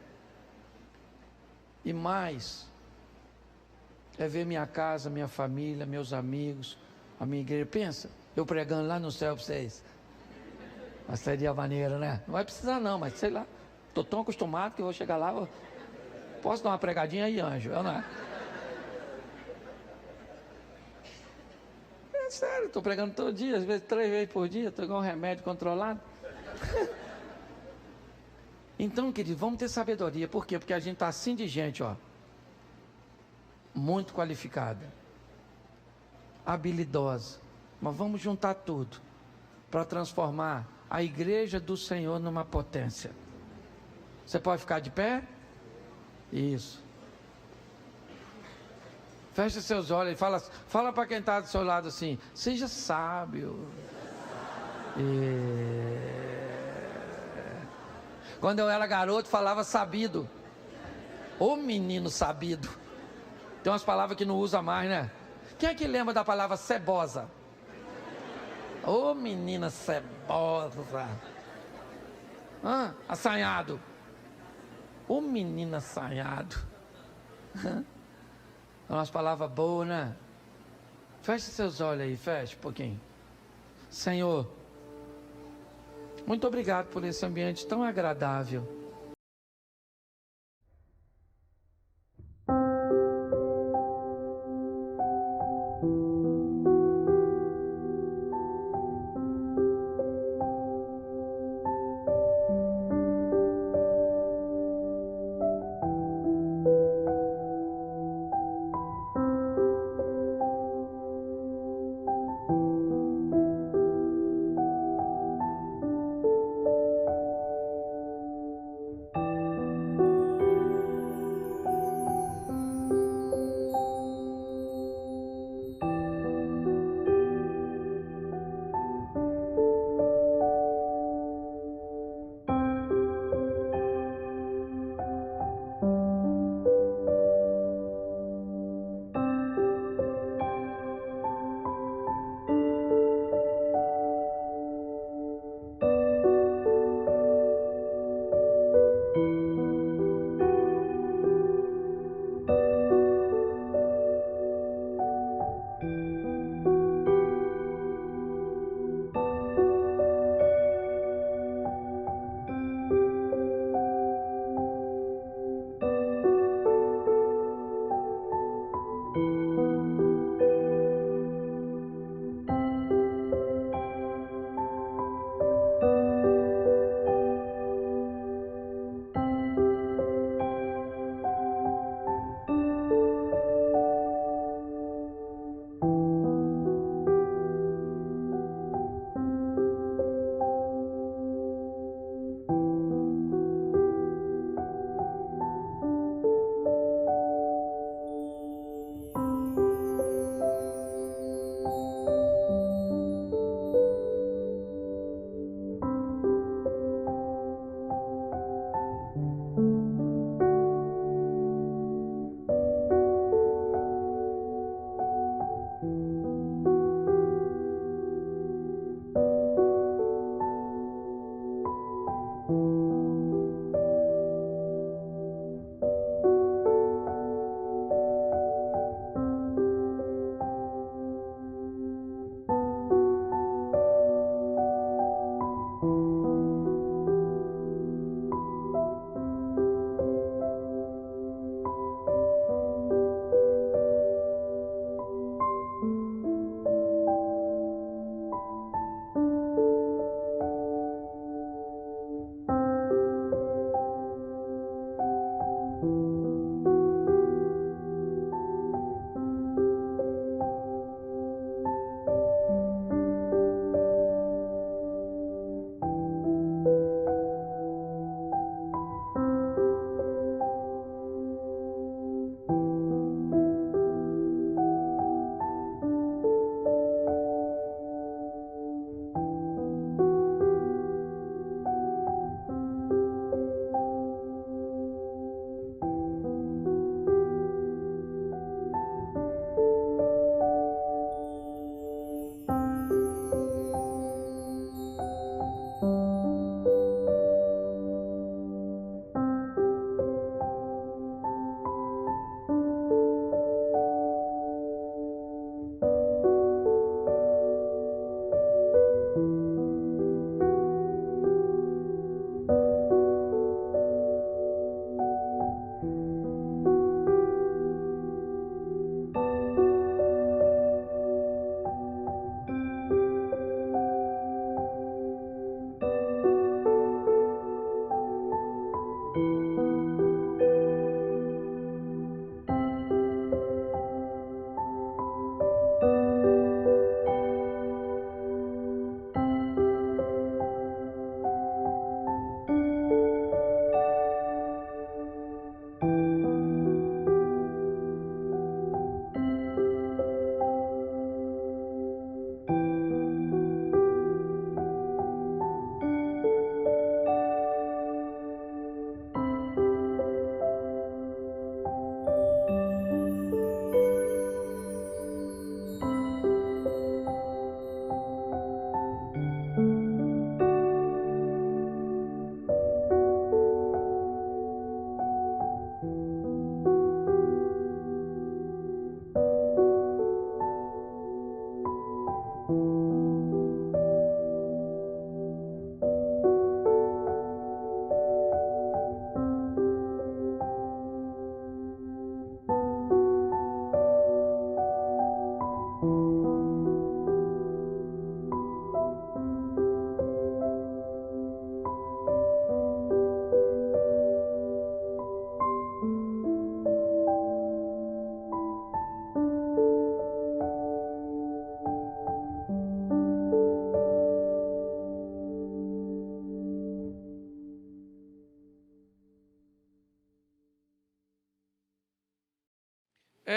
Speaker 1: E mais, é ver minha casa, minha família, meus amigos, a minha igreja. Pensa, eu pregando lá no céu para vocês. Mas seria maneira, né? Não vai precisar não, mas sei lá. Estou tão acostumado que eu vou chegar lá. Posso dar uma pregadinha aí, anjo? Eu não é? É sério, estou pregando todo dia, às vezes 3 vezes por dia, estou igual um remédio controlado. Então, querido, vamos ter sabedoria. Por quê? Porque a gente está assim de gente, ó. Muito qualificada. Habilidosa. Mas vamos juntar tudo para transformar a igreja do Senhor numa potência. Você pode ficar de pé? Isso. Feche seus olhos e fala para quem está do seu lado assim: seja sábio. Quando eu era garoto, falava sabido. Ô menino sabido. Tem umas palavras que não usa mais, né? Quem é que lembra da palavra cebosa? Ô menina cebosa. Assanhado. Ô menino assanhado. É umas palavras boas, né? Feche seus olhos aí, feche um pouquinho. Senhor, muito obrigado por esse ambiente tão agradável.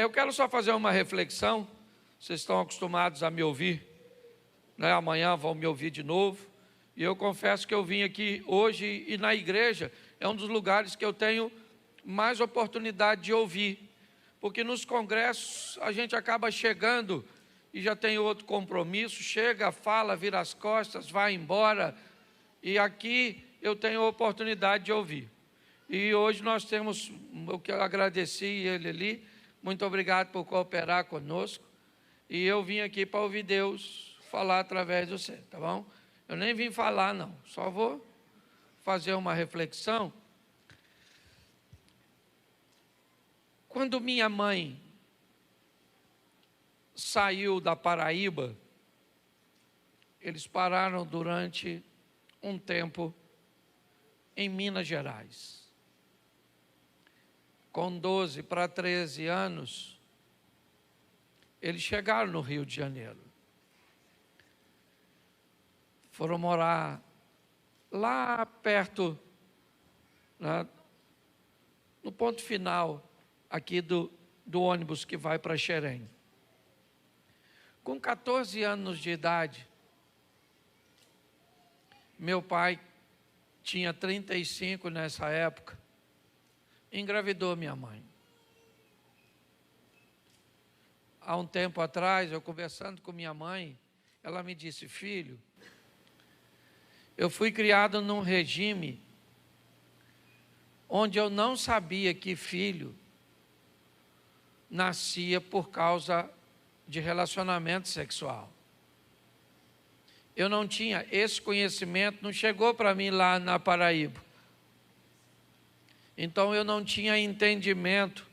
Speaker 1: Eu quero só fazer uma reflexão. Vocês estão acostumados a me ouvir, né? Amanhã vão me ouvir de novo. E eu confesso que eu vim aqui hoje e na igreja é um dos lugares que eu tenho mais oportunidade de ouvir. Porque nos congressos a gente acaba chegando e já tem outro compromisso, chega, fala, vira as costas, vai embora. E aqui eu tenho a oportunidade de ouvir. E hoje nós temos, eu que agradeci ele ali, muito obrigado por cooperar conosco. E eu vim aqui para ouvir Deus falar através de você, tá bom? Eu nem vim falar não, só vou fazer uma reflexão. Quando minha mãe saiu da Paraíba, eles pararam durante um tempo em Minas Gerais. Com 12 para 13 anos, eles chegaram no Rio de Janeiro. Foram morar lá perto, né, no ponto final aqui do ônibus que vai para Xerém. Com 14 anos de idade, meu pai tinha 35 nessa época, engravidou minha mãe. Há um tempo atrás, eu conversando com minha mãe, ela me disse: filho, eu fui criado num regime onde eu não sabia que filho nascia por causa de relacionamento sexual. Eu não tinha esse conhecimento, não chegou para mim lá na Paraíba. Então eu não tinha entendimento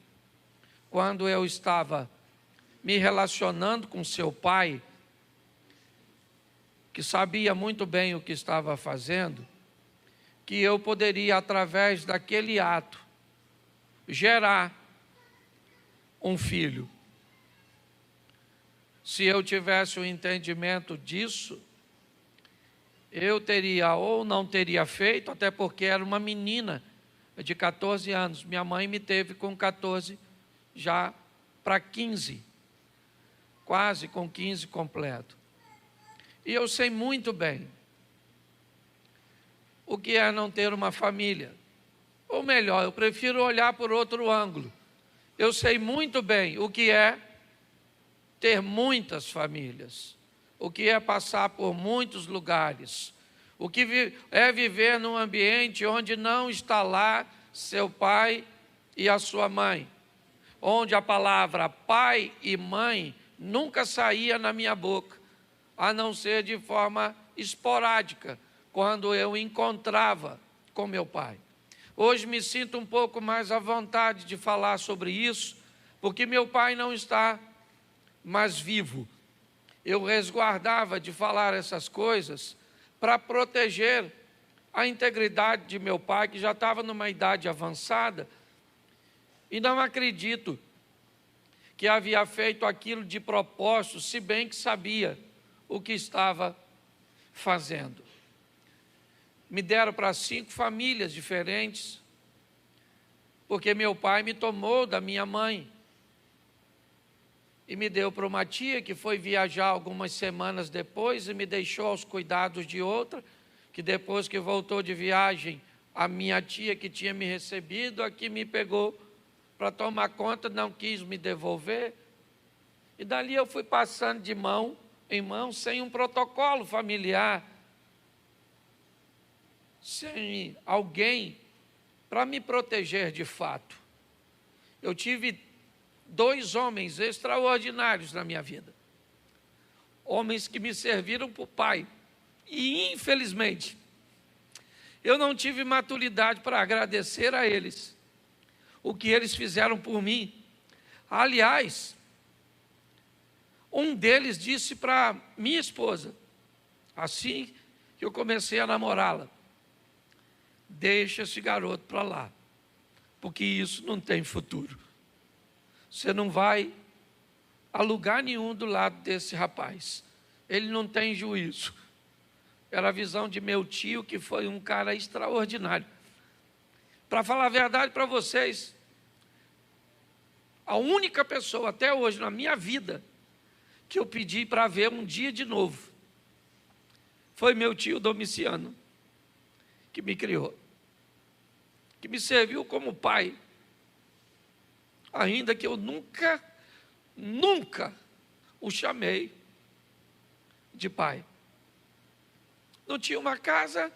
Speaker 1: quando eu estava me relacionando com seu pai, que sabia muito bem o que estava fazendo, que eu poderia, através daquele ato, gerar um filho. Se eu tivesse o entendimento disso, eu teria ou não teria feito, até porque era uma menina de 14 anos. Minha mãe me teve com 14, já para 15, quase com 15 completo. E eu sei muito bem o que é não ter uma família. Ou melhor, eu prefiro olhar por outro ângulo. Eu sei muito bem o que é ter muitas famílias, o que é passar por muitos lugares, o que é viver num ambiente onde não está lá seu pai e a sua mãe, onde a palavra pai e mãe nunca saía na minha boca, a não ser de forma esporádica, quando eu encontrava com meu pai. Hoje me sinto um pouco mais à vontade de falar sobre isso, porque meu pai não está mais vivo. Eu resguardava de falar essas coisas para proteger a integridade de meu pai, que já estava numa idade avançada, e não acredito que havia feito aquilo de propósito, se bem que sabia o que estava fazendo. Me deram para 5 famílias diferentes, porque meu pai me tomou da minha mãe e me deu para uma tia que foi viajar algumas semanas depois e me deixou aos cuidados de outra, que depois que voltou de viagem, a minha tia que tinha me recebido, aqui me pegou para tomar conta, não quis me devolver. E dali eu fui passando de mão em mão, sem um protocolo familiar, sem alguém para me proteger de fato. Eu tive 2 homens extraordinários na minha vida, homens que me serviram por pai, e infelizmente eu não tive maturidade para agradecer a eles o que eles fizeram por mim. Aliás, um deles disse para minha esposa, assim que eu comecei a namorá-la: deixa esse garoto para lá, porque isso não tem futuro. Você não vai a lugar nenhum do lado desse rapaz. Ele não tem juízo. Era a visão de meu tio, que foi um cara extraordinário. Para falar a verdade para vocês, A única pessoa até hoje na minha vida que eu pedi para ver um dia de novo foi meu tio Domiciano, que me criou, que me serviu como pai, ainda que eu nunca o chamei de pai. Não tinha uma casa,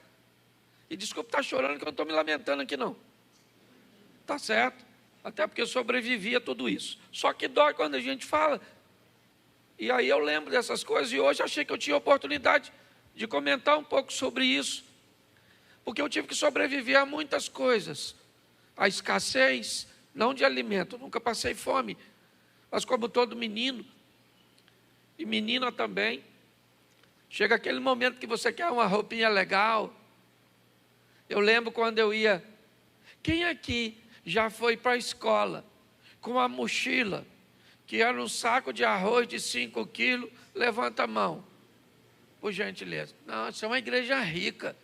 Speaker 1: e desculpa estar chorando que eu não estou me lamentando aqui não, está certo, até porque eu sobrevivi a tudo isso, só que dói quando a gente fala, e aí eu lembro dessas coisas, e hoje achei que eu tinha oportunidade de comentar um pouco sobre isso, porque eu tive que sobreviver a muitas coisas, a escassez, não de alimento, nunca passei fome, mas como todo menino, e menina também, chega aquele momento que você quer uma roupinha legal. Eu lembro quando eu ia, quem aqui já foi para a escola com a mochila, que era um saco de arroz de 5 quilos, levanta a mão, por gentileza. Não, isso é uma igreja rica,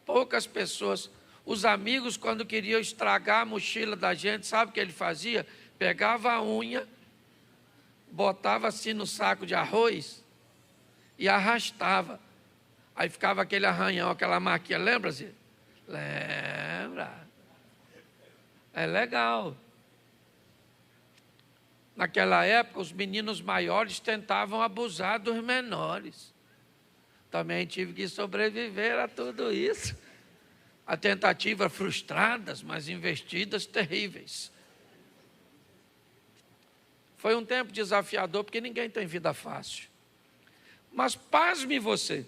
Speaker 1: poucas pessoas. Os amigos, quando queriam estragar a mochila da gente, sabe o que ele fazia? Pegava a unha, botava assim no saco de arroz e arrastava. Aí ficava aquele arranhão, aquela marquinha, lembra-se? Lembra? É legal. Naquela época, os meninos maiores tentavam abusar dos menores. Também tive que sobreviver a tudo isso. A tentativas frustradas, mas investidas terríveis. Foi um tempo desafiador, porque ninguém tem vida fácil. Mas pasme você,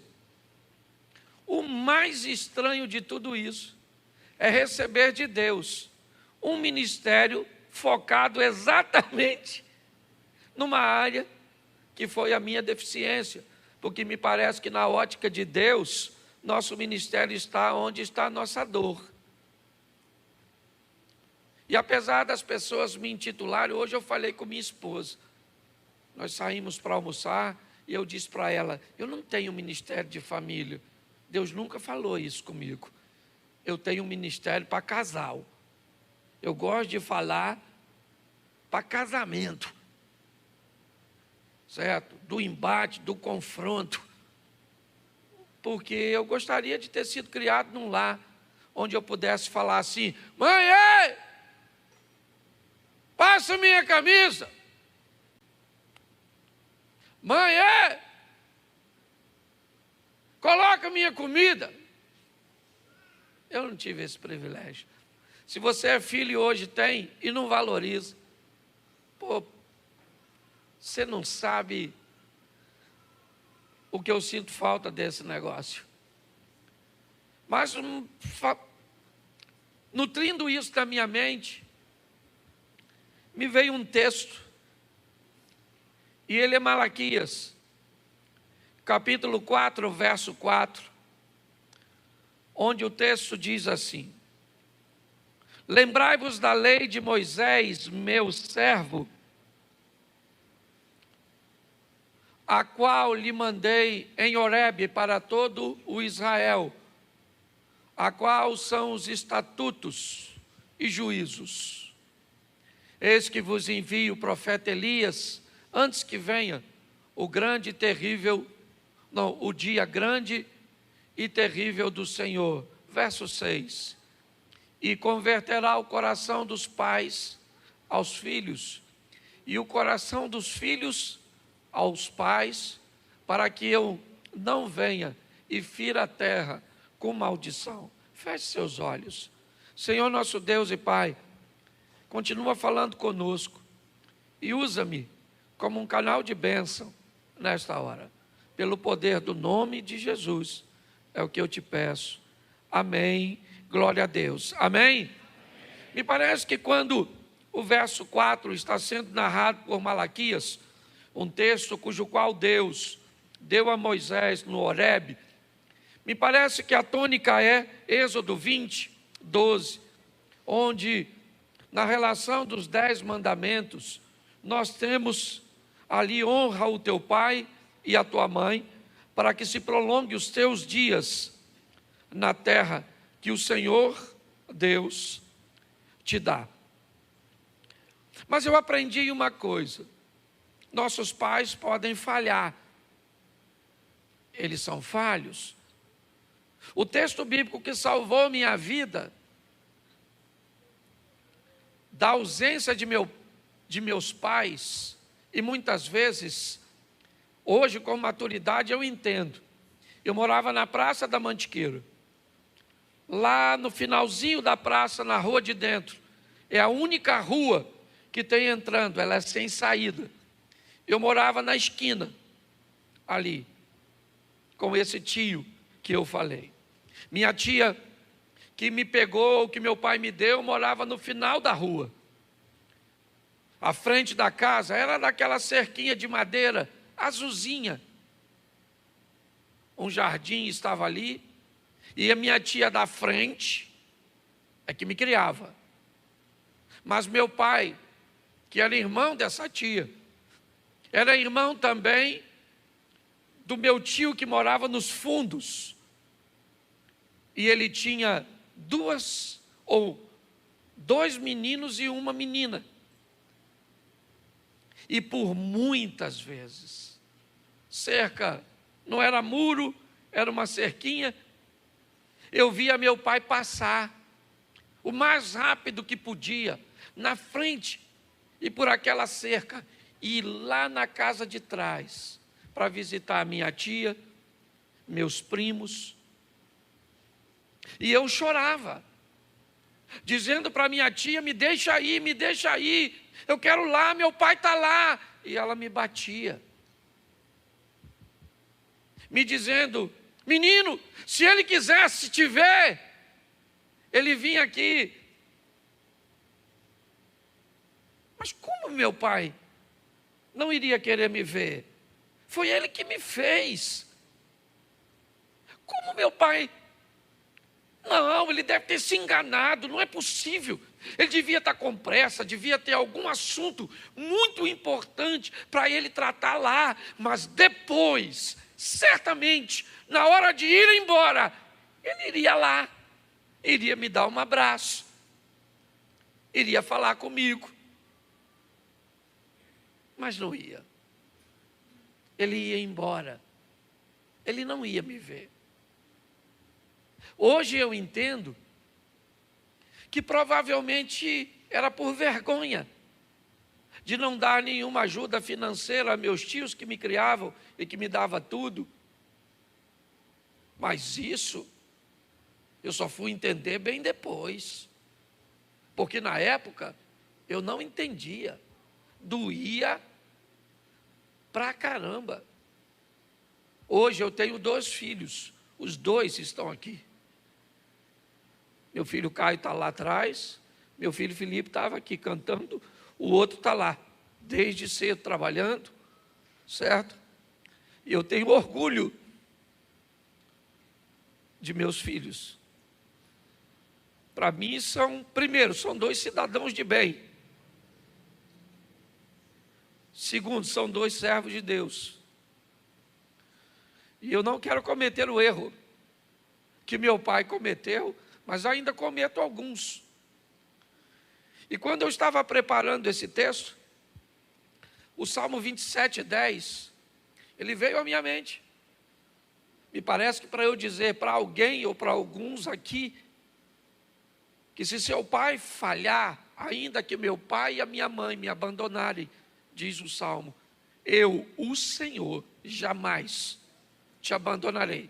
Speaker 1: o mais estranho de tudo isso é receber de Deus um ministério focado exatamente numa área que foi a minha deficiência, porque me parece que na ótica de Deus, nosso ministério está onde está a nossa dor. E apesar das pessoas me intitularem, hoje eu falei com minha esposa, nós saímos para almoçar e eu disse para ela, eu não tenho ministério de família, Deus nunca falou isso comigo, eu tenho um ministério para casal, eu gosto de falar para casamento, certo? Do embate, do confronto, porque eu gostaria de ter sido criado num lar onde eu pudesse falar assim, mãe, ei, passa minha camisa, mãe, ei, coloca minha comida. Eu não tive esse privilégio. Se você é filho e hoje tem e não valoriza, pô, você não sabe o que eu sinto falta desse negócio. Mas, nutrindo isso da minha mente, me veio um texto, e ele é Malaquias, capítulo 4, verso 4, onde o texto diz assim, lembrai-vos da lei de Moisés, meu servo, a qual lhe mandei em Horebe para todo o Israel, a qual são os estatutos e juízos. Eis que vos envio o profeta Elias, antes que venha o grande e terrível, não, o dia grande e terrível do Senhor. Verso 6. E converterá o coração dos pais aos filhos, e o coração dos filhos aos pais, para que eu não venha e fira a terra com maldição. Feche seus olhos. Senhor nosso Deus e Pai, continua falando conosco e usa-me como um canal de bênção nesta hora, pelo poder do nome de Jesus, é o que eu te peço. Amém, glória a Deus. Amém? Me parece que quando o verso 4 está sendo narrado por Malaquias, um texto cujo qual Deus deu a Moisés no Horebe, me parece que a tônica é Êxodo 20, 12, onde na relação dos 10 mandamentos, nós temos ali honra o teu pai e a tua mãe, para que se prolongue os teus dias na terra que o Senhor Deus te dá. Mas eu aprendi uma coisa: nossos pais podem falhar, eles são falhos. O texto bíblico que salvou minha vida, da ausência de meus pais, e muitas vezes, hoje com maturidade eu entendo. Eu morava na Praça da Mantiqueira, lá no finalzinho da praça, na rua de dentro. É a única rua que tem entrando, ela é sem saída. Eu morava na esquina, ali, com esse tio que eu falei. Minha tia, que me pegou, que meu pai me deu, morava no final da rua. A frente da casa era daquela cerquinha de madeira, azulzinha. Um jardim estava ali, e a minha tia da frente é que me criava. Mas meu pai, que era irmão dessa tia, era irmão também do meu tio que morava nos fundos. E ele tinha dois meninos e uma menina. E por muitas vezes, cerca, não era muro, era uma cerquinha, eu via meu pai passar o mais rápido que podia, na frente e por aquela cerca, e ir lá na casa de trás, para visitar a minha tia, meus primos. E eu chorava, dizendo para minha tia: me deixa ir, eu quero lá, meu pai está lá. E ela me batia, me dizendo: menino, se ele quisesse te ver, ele vinha aqui. Mas como meu pai não iria querer me ver? Foi ele que me fez. Como meu pai? Não, ele deve ter se enganado, não é possível. Ele devia estar com pressa, devia ter algum assunto muito importante para ele tratar lá. Mas depois, certamente, na hora de ir embora, ele iria lá, iria me dar um abraço, iria falar comigo. Mas não ia. Ele ia embora. Ele não ia me ver. Hoje eu entendo que provavelmente era por vergonha de não dar nenhuma ajuda financeira a meus tios que me criavam e que me davam tudo. Mas isso eu só fui entender bem depois. Porque na época eu não entendia. Doía pra caramba. Hoje eu tenho 2 filhos, os 2 estão aqui. Meu filho Caio está lá atrás, meu filho Felipe estava aqui cantando, o outro está lá, desde cedo trabalhando, certo? E eu tenho orgulho de meus filhos. Para mim primeiro, são 2 cidadãos de bem. Segundo, são 2 servos de Deus. E eu não quero cometer o erro que meu pai cometeu, mas ainda cometo alguns. E quando eu estava preparando esse texto, o Salmo 27:10, ele veio à minha mente. Me parece que para eu dizer para alguém ou para alguns aqui, que se seu pai falhar, ainda que meu pai e a minha mãe me abandonarem, diz o Salmo, eu, o Senhor, jamais te abandonarei.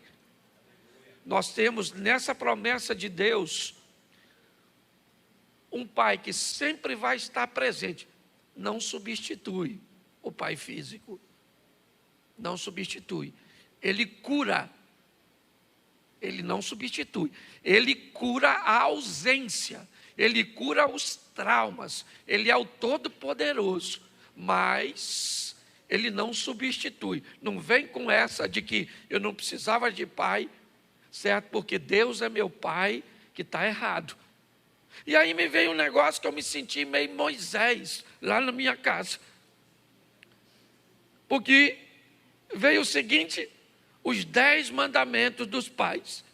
Speaker 1: Nós temos nessa promessa de Deus um pai que sempre vai estar presente. Não substitui o pai físico. Não substitui. Ele cura. Ele não substitui. Ele cura a ausência. Ele cura os traumas. Ele é o Todo-Poderoso. Mas ele não substitui. Não vem com essa de que eu não precisava de pai, certo? Porque Deus é meu pai, que está errado. E aí me veio um negócio que eu me senti meio Moisés, lá na minha casa. Porque veio o seguinte, os 10 mandamentos dos pais.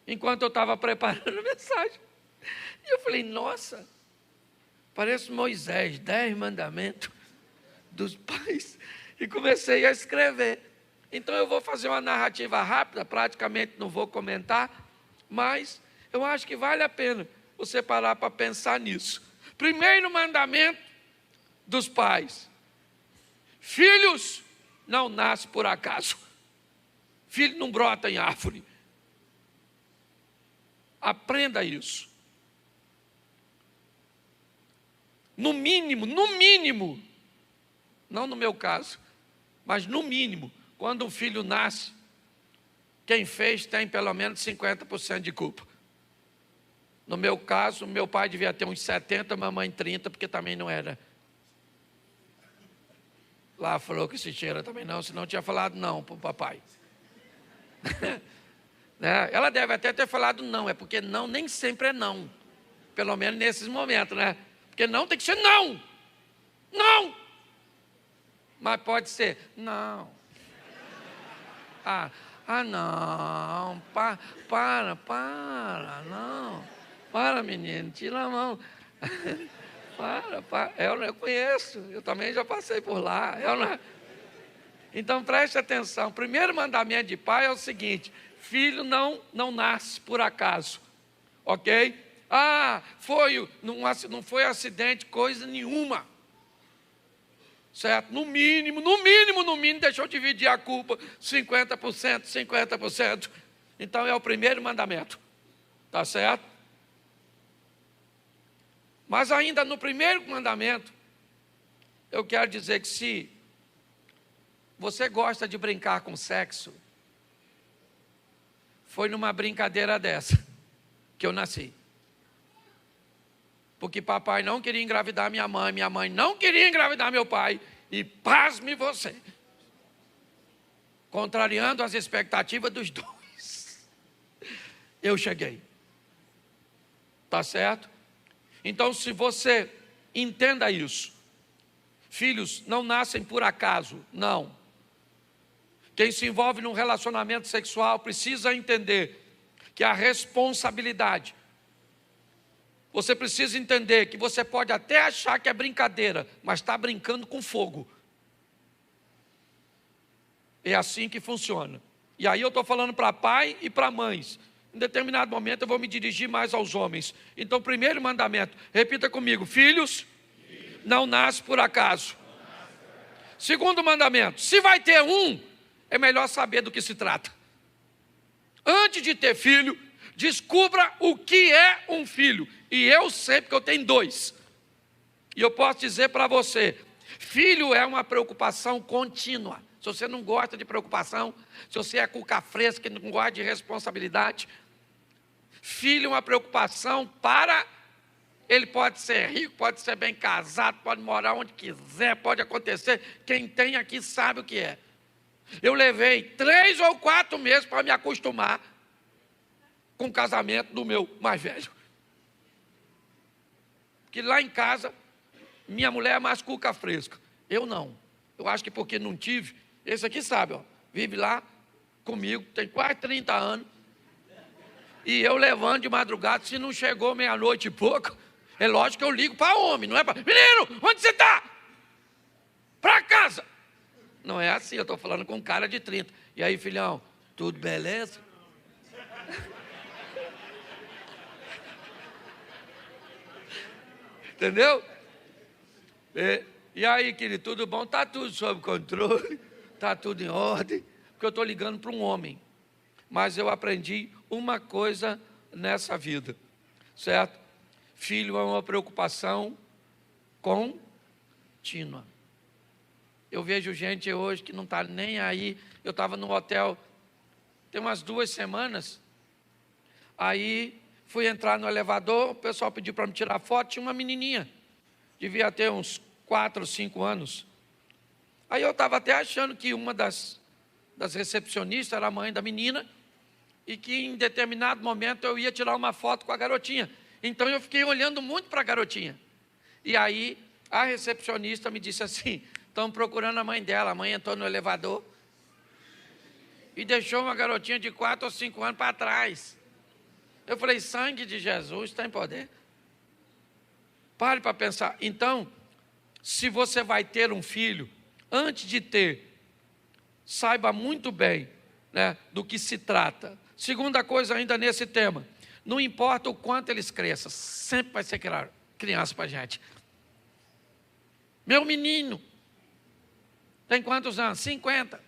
Speaker 1: Enquanto eu estava preparando a mensagem. E eu falei, nossa, Parece Moisés, 10 mandamentos dos pais. E comecei a escrever. Então eu vou fazer uma narrativa rápida, praticamente não vou comentar, mas eu acho que vale a pena você parar para pensar nisso. Primeiro mandamento dos pais: filhos não nascem por acaso. Filho não brota em árvore. Aprenda isso. No mínimo, não no meu caso, mas no mínimo, quando um filho nasce, quem fez tem pelo menos 50% de culpa. No meu caso, meu pai devia ter uns 70, mamãe 30, porque também não era. Lá falou que se tinha também não, senão tinha falado não para o papai. Né? Ela deve até ter falado não, é porque não nem sempre é não. Pelo menos nesses momentos, né? Porque não tem que ser não. Não! Mas pode ser não. Não. Para, não. Para, menino, tira a mão. Para. Eu conheço, eu também já passei por lá. Então preste atenção. O primeiro mandamento de pai é o seguinte: filho não nasce por acaso, ok? Não foi acidente, coisa nenhuma, certo? No mínimo, deixa eu dividir a culpa, 50%. Então é o primeiro mandamento, tá certo? Mas ainda no primeiro mandamento, eu quero dizer que se você gosta de brincar com sexo, foi numa brincadeira dessa que eu nasci. Porque papai não queria engravidar minha mãe não queria engravidar meu pai, e pasme você, contrariando as expectativas dos dois, eu cheguei. Tá certo? Então, se você entenda isso, filhos não nascem por acaso, não. Quem se envolve num relacionamento sexual precisa entender que a responsabilidade, você precisa entender que você pode até achar que é brincadeira, mas está brincando com fogo. É assim que funciona. E aí eu estou falando para pai e para mães. Em determinado momento eu vou me dirigir mais aos homens. Então, primeiro mandamento, repita comigo: filhos não nascem por acaso. Segundo mandamento, se vai ter um, é melhor saber do que se trata. Antes de ter filho, descubra o que é um filho. E eu sei, porque eu tenho 2. E eu posso dizer para você, filho é uma preocupação contínua. Se você não gosta de preocupação, se você é cuca fresca, não gosta de responsabilidade, filho é uma preocupação para... Ele pode ser rico, pode ser bem casado, pode morar onde quiser, pode acontecer. Quem tem aqui sabe o que é. Eu levei 3 ou 4 meses para me acostumar com o casamento do meu mais velho. Que lá em casa, minha mulher é mais cuca fresca. Eu não. Eu acho que porque não tive, esse aqui sabe, vive lá comigo, tem quase 30 anos. E eu levanto de madrugada, se não chegou meia-noite e pouco, é lógico que eu ligo para homem, não é para... Menino, onde você está? Para casa. Não é assim, eu estou falando com um cara de 30. E aí, filhão, tudo beleza? Entendeu? E aí, querido, tudo bom? Está tudo sob controle, está tudo em ordem, porque eu estou ligando para um homem. Mas eu aprendi uma coisa nessa vida, certo? Filho é uma preocupação contínua. Eu vejo gente hoje que não está nem aí. Eu estava no hotel tem umas 2 semanas, aí fui entrar no elevador, o pessoal pediu para me tirar foto, tinha uma menininha, devia ter uns 4 ou 5 anos. Aí eu estava até achando que uma das recepcionistas era a mãe da menina, e que em determinado momento eu ia tirar uma foto com a garotinha. Então eu fiquei olhando muito para a garotinha. E aí a recepcionista me disse assim: estão procurando a mãe dela. A mãe entrou no elevador e deixou uma garotinha de 4 ou 5 anos para trás. Eu falei: sangue de Jesus tem poder Pare para pensar. Então, se você vai ter um filho, antes de ter, saiba muito bem, né, do que se trata. Segunda coisa ainda nesse tema, não importa o quanto eles cresçam, sempre vai ser criança para a gente. Meu menino, tem quantos anos? 50.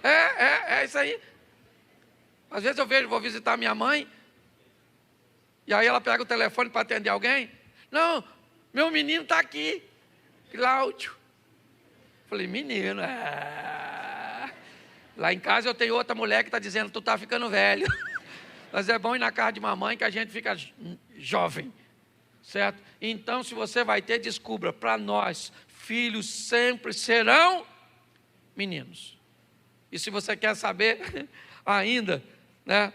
Speaker 1: É isso aí. Às vezes eu vejo, vou visitar minha mãe, e aí ela pega o telefone para atender alguém. Não, meu menino está aqui, Cláudio. Falei, menino, lá em casa eu tenho outra mulher que está dizendo, tu está ficando velho. Mas é bom ir na casa de mamãe que a gente fica jovem, certo? Então, se você vai ter, descubra, para nós, filhos sempre serão meninos. E se você quer saber ainda, né,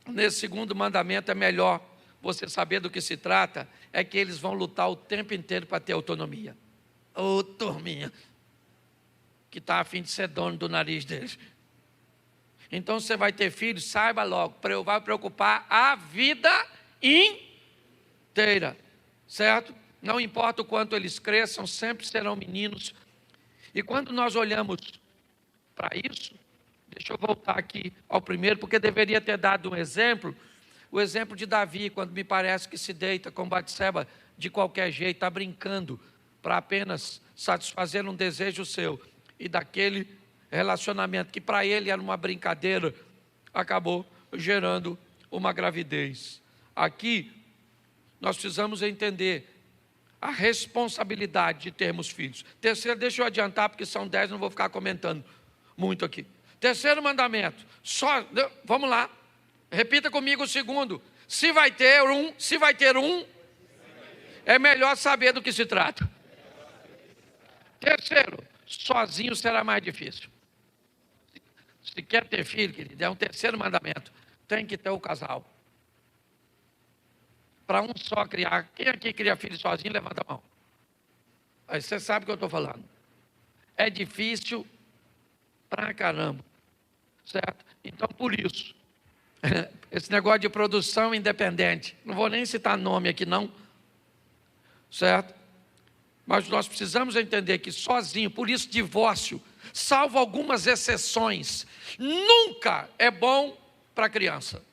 Speaker 1: nesse segundo mandamento é melhor você saber do que se trata, é que eles vão lutar o tempo inteiro para ter autonomia. Ô, turminha, que está a fim de ser dono do nariz deles. Então, você vai ter filhos, saiba logo, vai preocupar a vida inteira, certo? Não importa o quanto eles cresçam, sempre serão meninos. E quando nós olhamos para isso, deixa eu voltar aqui ao primeiro, porque deveria ter dado um exemplo, o exemplo de Davi, quando me parece que se deita com Batseba de qualquer jeito, está brincando, para apenas satisfazer um desejo seu, e daquele relacionamento que para ele era uma brincadeira, acabou gerando uma gravidez. Aqui, nós precisamos entender a responsabilidade de termos filhos. Terceiro, deixa eu adiantar, porque são 10, não vou ficar comentando muito aqui. Terceiro mandamento, vamos lá, repita comigo o segundo. Se vai ter um, é melhor saber do que se trata. Terceiro, sozinho será mais difícil. Se quer ter filho, querido, é um terceiro mandamento, tem que ter o casal. Para um só criar, quem aqui cria filho sozinho, levanta a mão. Aí você sabe o que eu estou falando. É difícil pra caramba, certo? Então, por isso, esse negócio de produção independente, não vou nem citar nome aqui não, certo? Mas nós precisamos entender que sozinho, por isso divórcio, salvo algumas exceções, nunca é bom para a criança.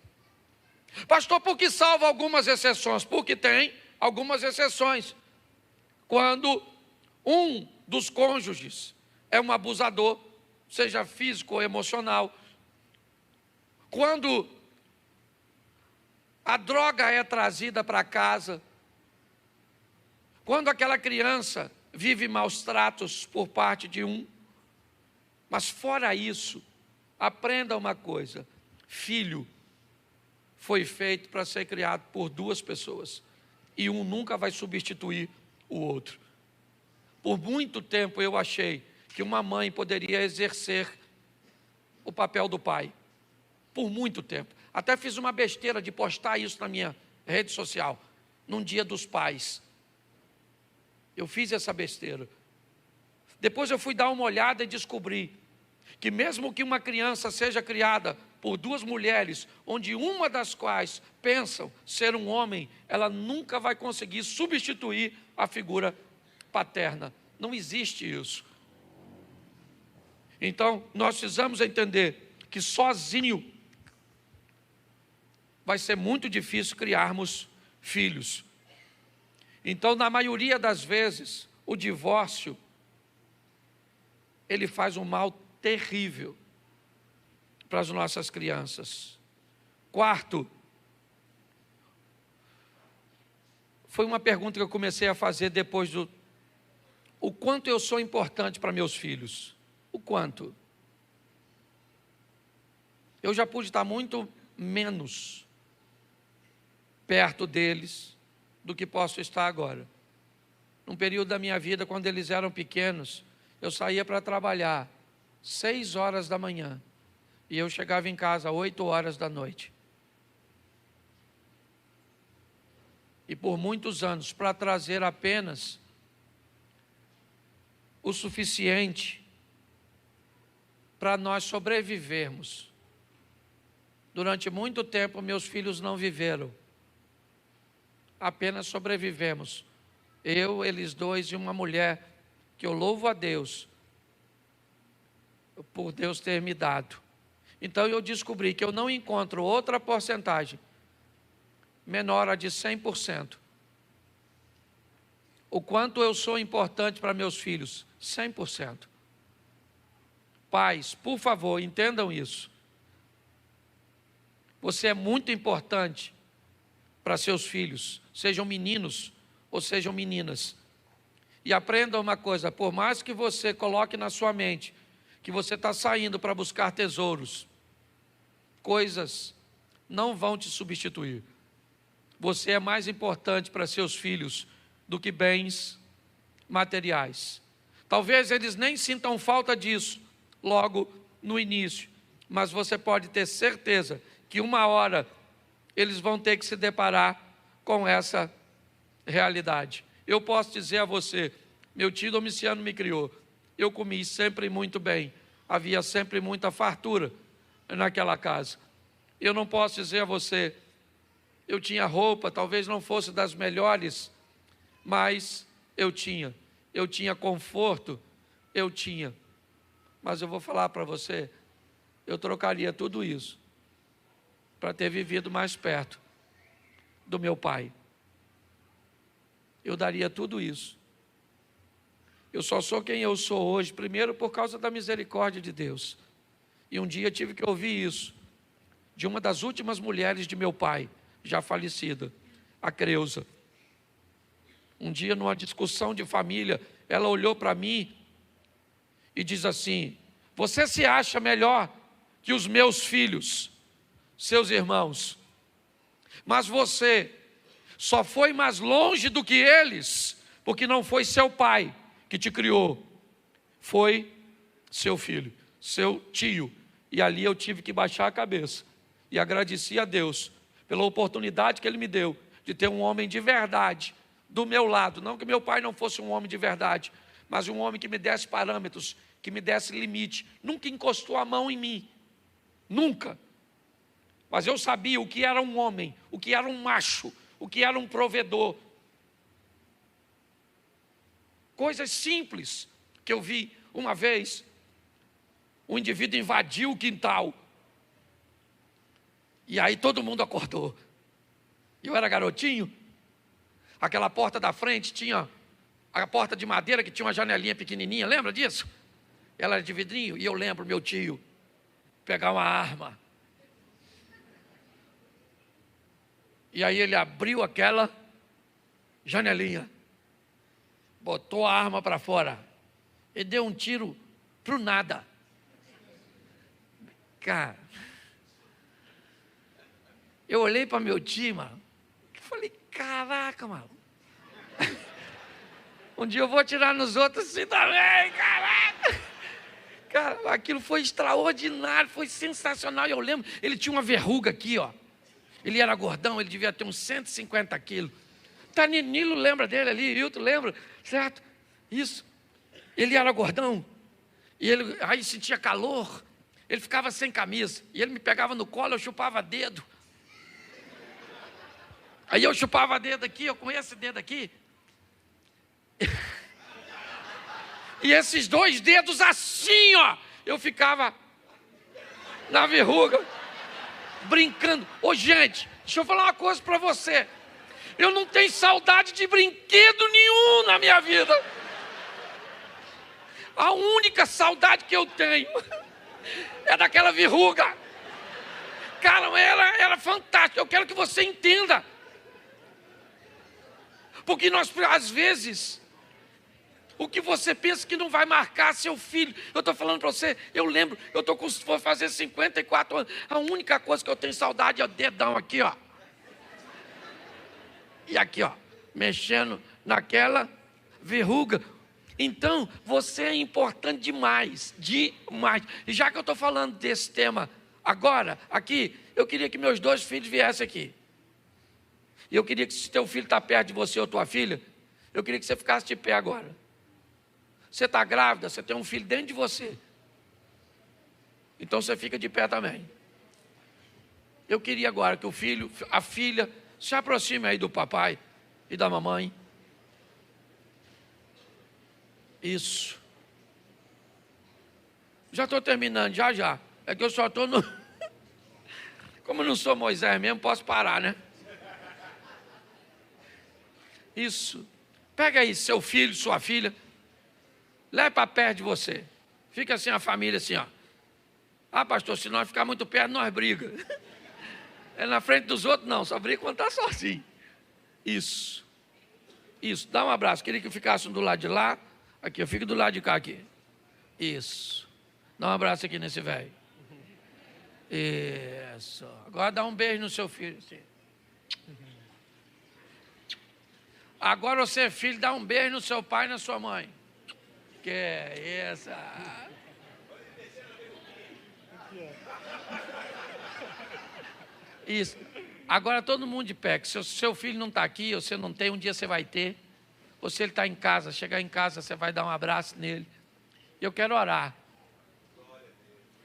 Speaker 1: Pastor, por que salva algumas exceções? Porque tem algumas exceções. Quando um dos cônjuges é um abusador, seja físico ou emocional, quando a droga é trazida para casa, quando aquela criança vive maus tratos por parte de um. Mas fora isso, aprenda uma coisa, filho foi feito para ser criado por duas pessoas, e um nunca vai substituir o outro. Por muito tempo eu achei que uma mãe poderia exercer o papel do pai, por muito tempo. Até fiz uma besteira de postar isso na minha rede social, num dia dos pais. Eu fiz essa besteira. Depois eu fui dar uma olhada e descobri que mesmo que uma criança seja criada por duas mulheres, onde uma das quais pensam ser um homem, ela nunca vai conseguir substituir a figura paterna. Não existe isso. Então, nós precisamos entender que sozinho vai ser muito difícil criarmos filhos. Então, na maioria das vezes, o divórcio, ele faz um mal terrível para as nossas crianças. Quarto, foi uma pergunta que eu comecei a fazer depois do... O quanto eu sou importante para meus filhos? O quanto? Eu já pude estar muito menos perto deles do que posso estar agora. Num período da minha vida, quando eles eram pequenos, eu saía para trabalhar 6 horas da manhã e eu chegava em casa 8 horas da noite. E por muitos anos, para trazer apenas o suficiente para nós sobrevivermos. Durante muito tempo, meus filhos não viveram. apenas sobrevivemos. Eu, eles dois e uma mulher que eu louvo a Deus por Deus ter me dado. Então eu descobri que eu não encontro outra porcentagem menor a de 100%. O quanto eu sou importante para meus filhos? 100%. Pais, por favor, entendam isso. Você é muito importante para seus filhos, sejam meninos ou sejam meninas. E aprendam uma coisa, por mais que você coloque na sua mente que você está saindo para buscar tesouros, coisas não vão te substituir. Você é mais importante para seus filhos do que bens materiais. Talvez eles nem sintam falta disso logo no início, mas você pode ter certeza que uma hora eles vão ter que se deparar com essa realidade. Eu posso dizer a você, meu tio Domiciano me criou, eu comi sempre muito bem, havia sempre muita fartura naquela casa. Eu não posso dizer a você, eu tinha roupa, talvez não fosse das melhores, mas eu tinha conforto, mas eu vou falar para você, eu trocaria tudo isso para ter vivido mais perto do meu pai. Eu daria tudo isso. Eu só sou quem eu sou hoje, primeiro por causa da misericórdia de Deus. E um dia tive que ouvir isso de uma das últimas mulheres de meu pai, já falecida, a Creuza. Um dia, numa discussão de família, ela olhou para mim e diz assim: você se acha melhor que os meus filhos, seus irmãos, mas você só foi mais longe do que eles, porque não foi seu pai que te criou, foi seu filho, seu tio. E ali eu tive que baixar a cabeça e agradeci a Deus pela oportunidade que Ele me deu de ter um homem de verdade do meu lado. Não que meu pai não fosse um homem de verdade, mas um homem que me desse parâmetros, que me desse limite. Nunca encostou a mão em mim, nunca. Mas eu sabia o que era um homem, o que era um macho, o que era um provedor. Coisas simples que eu vi uma vez. Um indivíduo invadiu o quintal. E aí todo mundo acordou. Eu era garotinho. Aquela porta da frente tinha a porta de madeira que tinha uma janelinha pequenininha. Lembra disso? Ela era de vidrinho. E eu lembro meu tio pegar uma arma. E aí ele abriu aquela janelinha. Botou a arma para fora. E deu um tiro pro nada. Cara, eu olhei para meu tio, mano, e falei, caraca, mano. Um dia eu vou atirar nos outros assim também, caraca. Cara, aquilo foi extraordinário, foi sensacional. Eu lembro, ele tinha uma verruga aqui, ó. Ele era gordão, ele devia ter uns 150 quilos. Taninilo lembra dele ali, Hilton lembra, certo? Isso. Ele era gordão, e ele aí sentia calor, ele ficava sem camisa, e ele me pegava no colo, eu chupava dedo. Aí eu chupava dedo aqui, eu com esse dedo aqui. E esses dois dedos assim, ó, eu ficava na verruga, brincando. Ô gente, deixa eu falar uma coisa para você. Eu não tenho saudade de brinquedo nenhum na minha vida. A única saudade que eu tenho é daquela verruga. Cara, ela era fantástica. Eu quero que você entenda. Porque nós, às vezes, o que você pensa que não vai marcar seu filho. Eu estou falando para você, eu lembro, vou fazer 54 anos. A única coisa que eu tenho saudade é o dedão aqui, ó. E aqui, ó, mexendo naquela verruga. Então, você é importante demais, demais. E já que eu estou falando desse tema agora, aqui, eu queria que meus dois filhos viessem aqui. E eu queria que, se teu filho está perto de você ou tua filha, eu queria que você ficasse de pé agora. Você está grávida, você tem um filho dentro de você. Então você fica de pé também. Eu queria agora que o filho, a filha, se aproxime aí do papai. e da mamãe. Isso. Já estou terminando, já. É que eu só estou no... Como eu não sou Moisés mesmo, posso parar, né? Isso. Pega aí seu filho, sua filha, leve para perto de você. Fica assim a família assim, ó. Ah, pastor, se nós ficar muito perto, nós briga. É na frente dos outros, não, só briga quando está sozinho. Isso. Isso, dá um abraço. Queria que ficasse do lado de lá. Aqui, eu fico do lado de cá aqui. Isso. Dá um abraço aqui nesse velho. Isso. Agora dá um beijo no seu filho. Assim. Agora você, é filho, dá um beijo no seu pai e na sua mãe. Que é essa? Isso. Agora todo mundo de pé, que se seu filho não está aqui, ou você não tem, um dia você vai ter. Ou se ele está em casa, chegar em casa, você vai dar um abraço nele. E eu quero orar.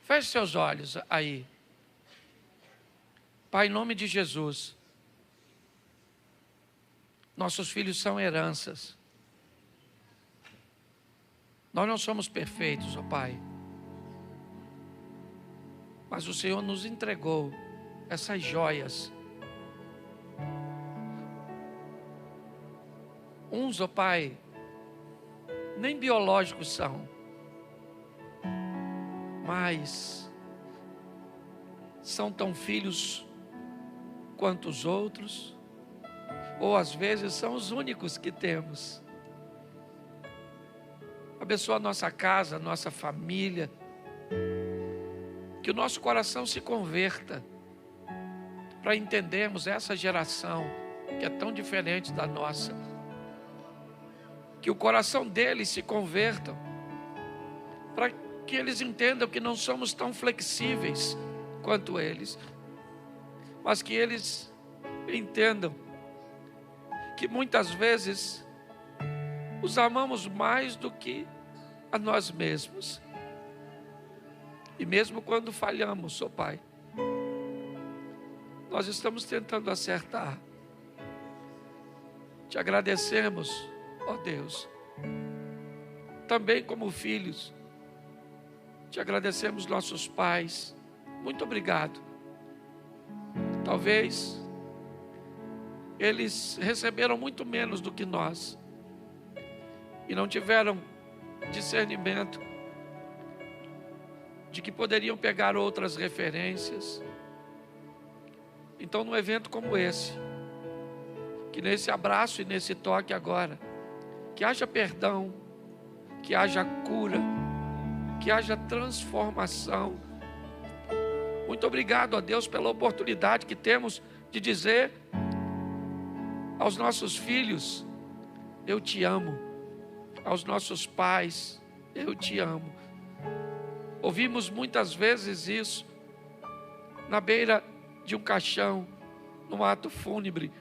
Speaker 1: Feche seus olhos aí. Pai, em nome de Jesus, nossos filhos são heranças. Nós não somos perfeitos, ó Pai. Mas o Senhor nos entregou essas joias. Uns, ó Pai, nem biológicos são, mas são tão filhos quanto os outros, ou às vezes são os únicos que temos. Abençoa a nossa casa, a nossa família, que o nosso coração se converta, para entendermos essa geração que é tão diferente da nossa. Que o coração deles se convertam, para que eles entendam que não somos tão flexíveis quanto eles, mas que eles entendam que muitas vezes os amamos mais do que a nós mesmos. E mesmo quando falhamos, ó Pai, nós estamos tentando acertar. Te agradecemos, ó Deus, também como filhos. Te agradecemos, nossos pais. Muito obrigado. Talvez eles receberam muito menos do que nós e não tiveram discernimento de que poderiam pegar outras referências. Então, num evento como esse, que nesse abraço e nesse toque agora, que haja perdão, que haja cura, que haja transformação. Muito obrigado a Deus pela oportunidade que temos de dizer aos nossos filhos: eu te amo. Aos nossos pais: eu te amo. Ouvimos muitas vezes isso na beira de um caixão, num ato fúnebre,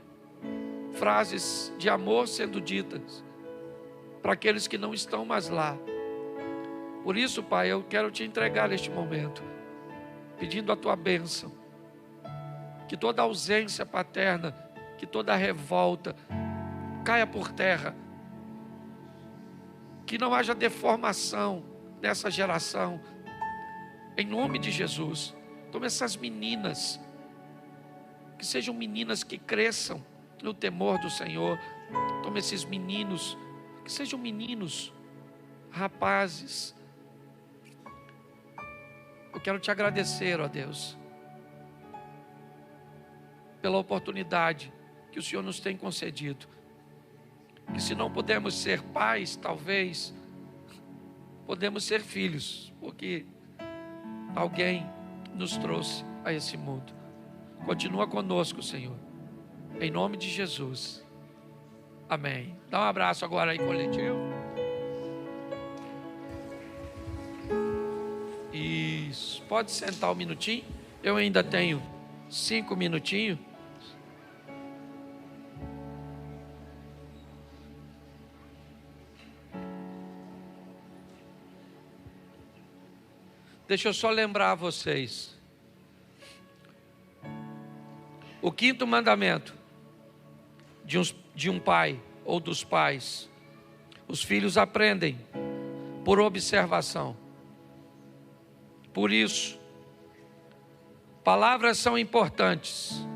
Speaker 1: frases de amor sendo ditas para aqueles que não estão mais lá. Por isso, Pai, eu quero te entregar neste momento, pedindo a tua bênção, que toda ausência paterna, que toda revolta caia por terra, que não haja deformação nessa geração, em nome de Jesus. Toma essas meninas, que sejam meninas que cresçam no temor do Senhor. Toma esses meninos, que sejam meninos, rapazes. Eu quero te agradecer, ó Deus, pela oportunidade que o Senhor nos tem concedido. Que se não podemos ser pais, talvez podemos ser filhos, porque alguém nos trouxe a esse mundo. Continua conosco, Senhor, em nome de Jesus, amém. Dá um abraço agora aí, coletivo. Isso, pode sentar um minutinho, eu ainda tenho 5 minutinhos. Deixa eu só lembrar a vocês. O 5º mandamento de um pai ou dos pais. Os filhos aprendem por observação. Por isso, palavras são importantes,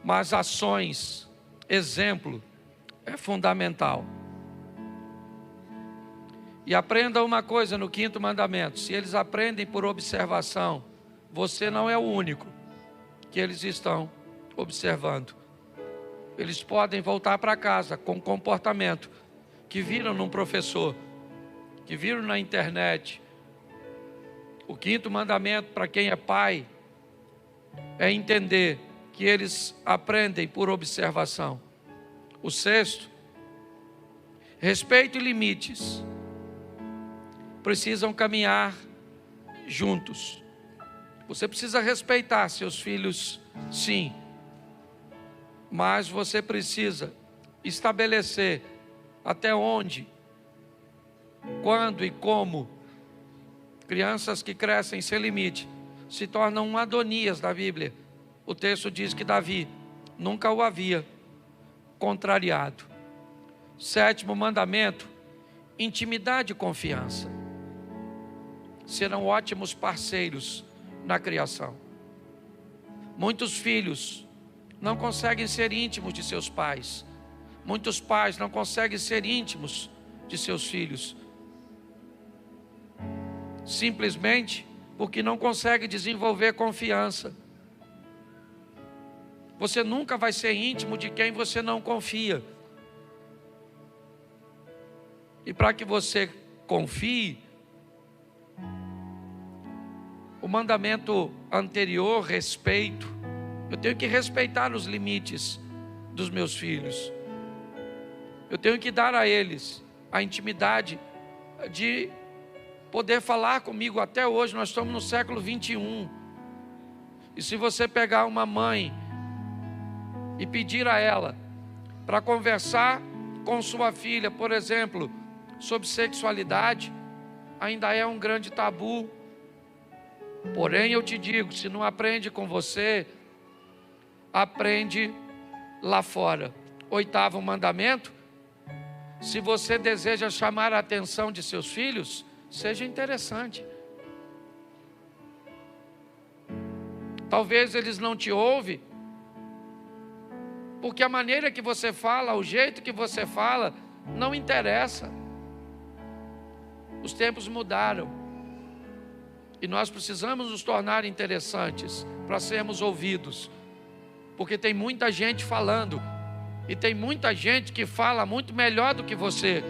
Speaker 1: mas ações, exemplo, é fundamental. E aprenda uma coisa no 5º mandamento: se eles aprendem por observação, você não é o único que eles estão observando. Eles podem voltar para casa com comportamento que viram num professor, que viram na internet. O 5º mandamento para quem é pai é entender que eles aprendem por observação. O 6º, respeito e limites precisam caminhar juntos. Você precisa respeitar seus filhos, sim, mas você precisa estabelecer até onde, quando e como. Crianças que crescem sem limite se tornam um Adonias da Bíblia. O texto diz que Davi nunca o havia contrariado. 7º mandamento: intimidade e confiança. Serão ótimos parceiros na criação. Muitos filhos não conseguem ser íntimos de seus pais. Muitos pais não conseguem ser íntimos de seus filhos, simplesmente porque não conseguem desenvolver confiança. Você nunca vai ser íntimo de quem você não confia. E para que você confie, o mandamento anterior, respeito. Eu tenho que respeitar os limites dos meus filhos. Eu tenho que dar a eles a intimidade de poder falar comigo. Até hoje, nós estamos no século 21. E se você pegar uma mãe e pedir a ela para conversar com sua filha, por exemplo, sobre sexualidade, ainda é um grande tabu. Porém, eu te digo, se não aprende com você, aprende lá fora. 8º mandamento: se você deseja chamar a atenção de seus filhos, seja interessante. Talvez eles não te ouvem, porque a maneira que você fala, o jeito que você fala, não interessa. Os tempos mudaram. E nós precisamos nos tornar interessantes para sermos ouvidos. Porque tem muita gente falando. E tem muita gente que fala muito melhor do que você.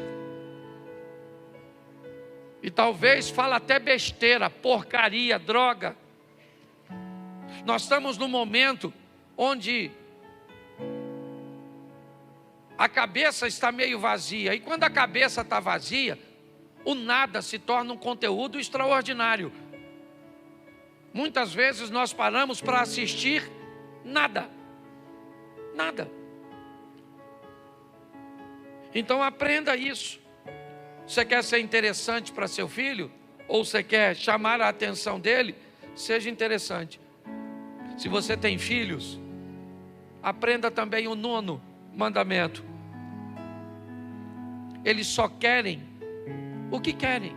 Speaker 1: E talvez fala até besteira, porcaria, droga. Nós estamos num momento onde a cabeça está meio vazia. E quando a cabeça está vazia, o nada se torna um conteúdo extraordinário. Muitas vezes nós paramos para assistir nada. Nada. Então aprenda isso. Você quer ser interessante para seu filho? Ou você quer chamar a atenção dele? Seja interessante. Se você tem filhos, aprenda também o 9º mandamento. Eles só querem o que querem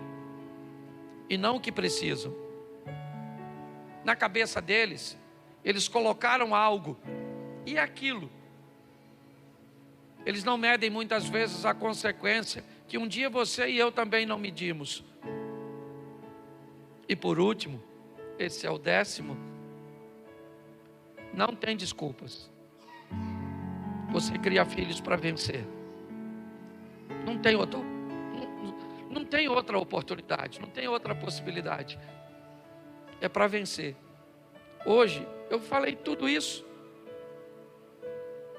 Speaker 1: e não o que precisam. Na cabeça deles, eles colocaram algo e aquilo. Eles não medem muitas vezes a consequência que um dia você e eu também não medimos. E por último, esse é o 10º, não tem desculpas. Você cria filhos para vencer. Não tem outra oportunidade, não tem outra possibilidade. É para vencer. Hoje eu falei tudo isso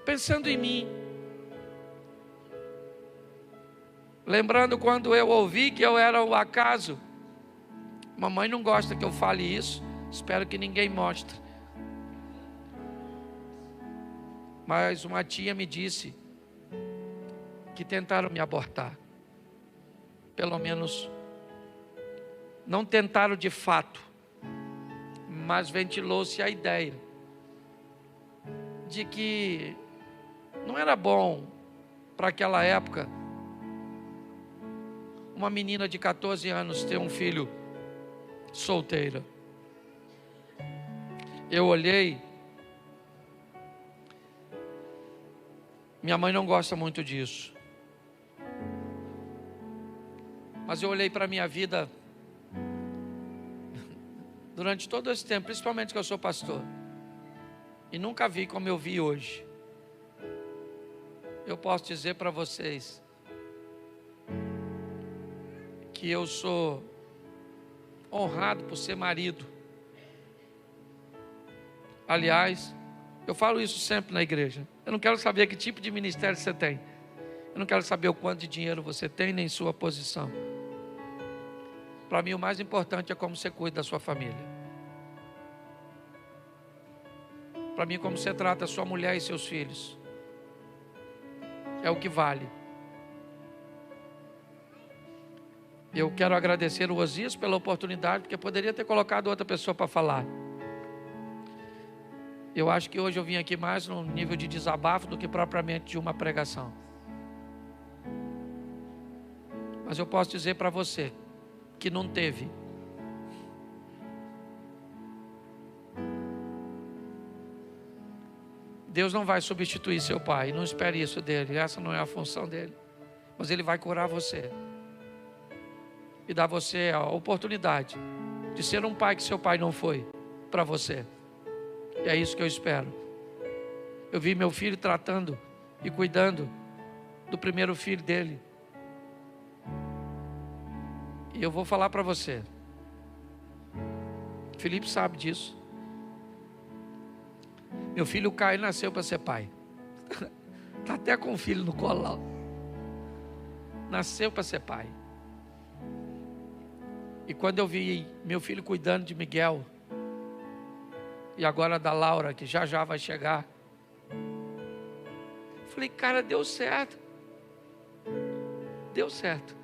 Speaker 1: pensando em mim, lembrando quando eu ouvi que eu era o acaso. Mamãe não gosta que eu fale isso, espero que ninguém mostre. Mas uma tia me disse que tentaram me abortar. Pelo menos não tentaram de fato, mas ventilou-se a ideia de que não era bom para aquela época uma menina de 14 anos ter um filho solteira. Eu olhei, minha mãe não gosta muito disso, mas eu olhei para a minha vida durante todo esse tempo, principalmente que eu sou pastor, e nunca vi como eu vi hoje. Eu posso dizer para vocês que eu sou honrado por ser marido. Aliás, eu falo isso sempre na igreja. Eu não quero saber que tipo de ministério você tem. Eu não quero saber o quanto de dinheiro você tem, nem sua posição. Para mim o mais importante é como você cuida da sua família. Para mim como você trata a sua mulher e seus filhos. É o que vale. Eu quero agradecer o Osias pela oportunidade, porque poderia ter colocado outra pessoa para falar. Eu acho que hoje eu vim aqui mais no nível de desabafo do que propriamente de uma pregação. Mas eu posso dizer para você que não teve. Deus não vai substituir seu pai, não espere isso dele, essa não é a função dele. Mas ele vai curar você e dar você a oportunidade de ser um pai que seu pai não foi para você. E é isso que eu espero. Eu vi meu filho tratando e cuidando do primeiro filho dele. E eu vou falar para você. Felipe sabe disso. Meu filho Caio nasceu para ser pai. Está até com o filho no colo lá. Nasceu para ser pai. E quando eu vi meu filho cuidando de Miguel, e agora da Laura, que já já vai chegar, falei, cara, deu certo. Deu certo.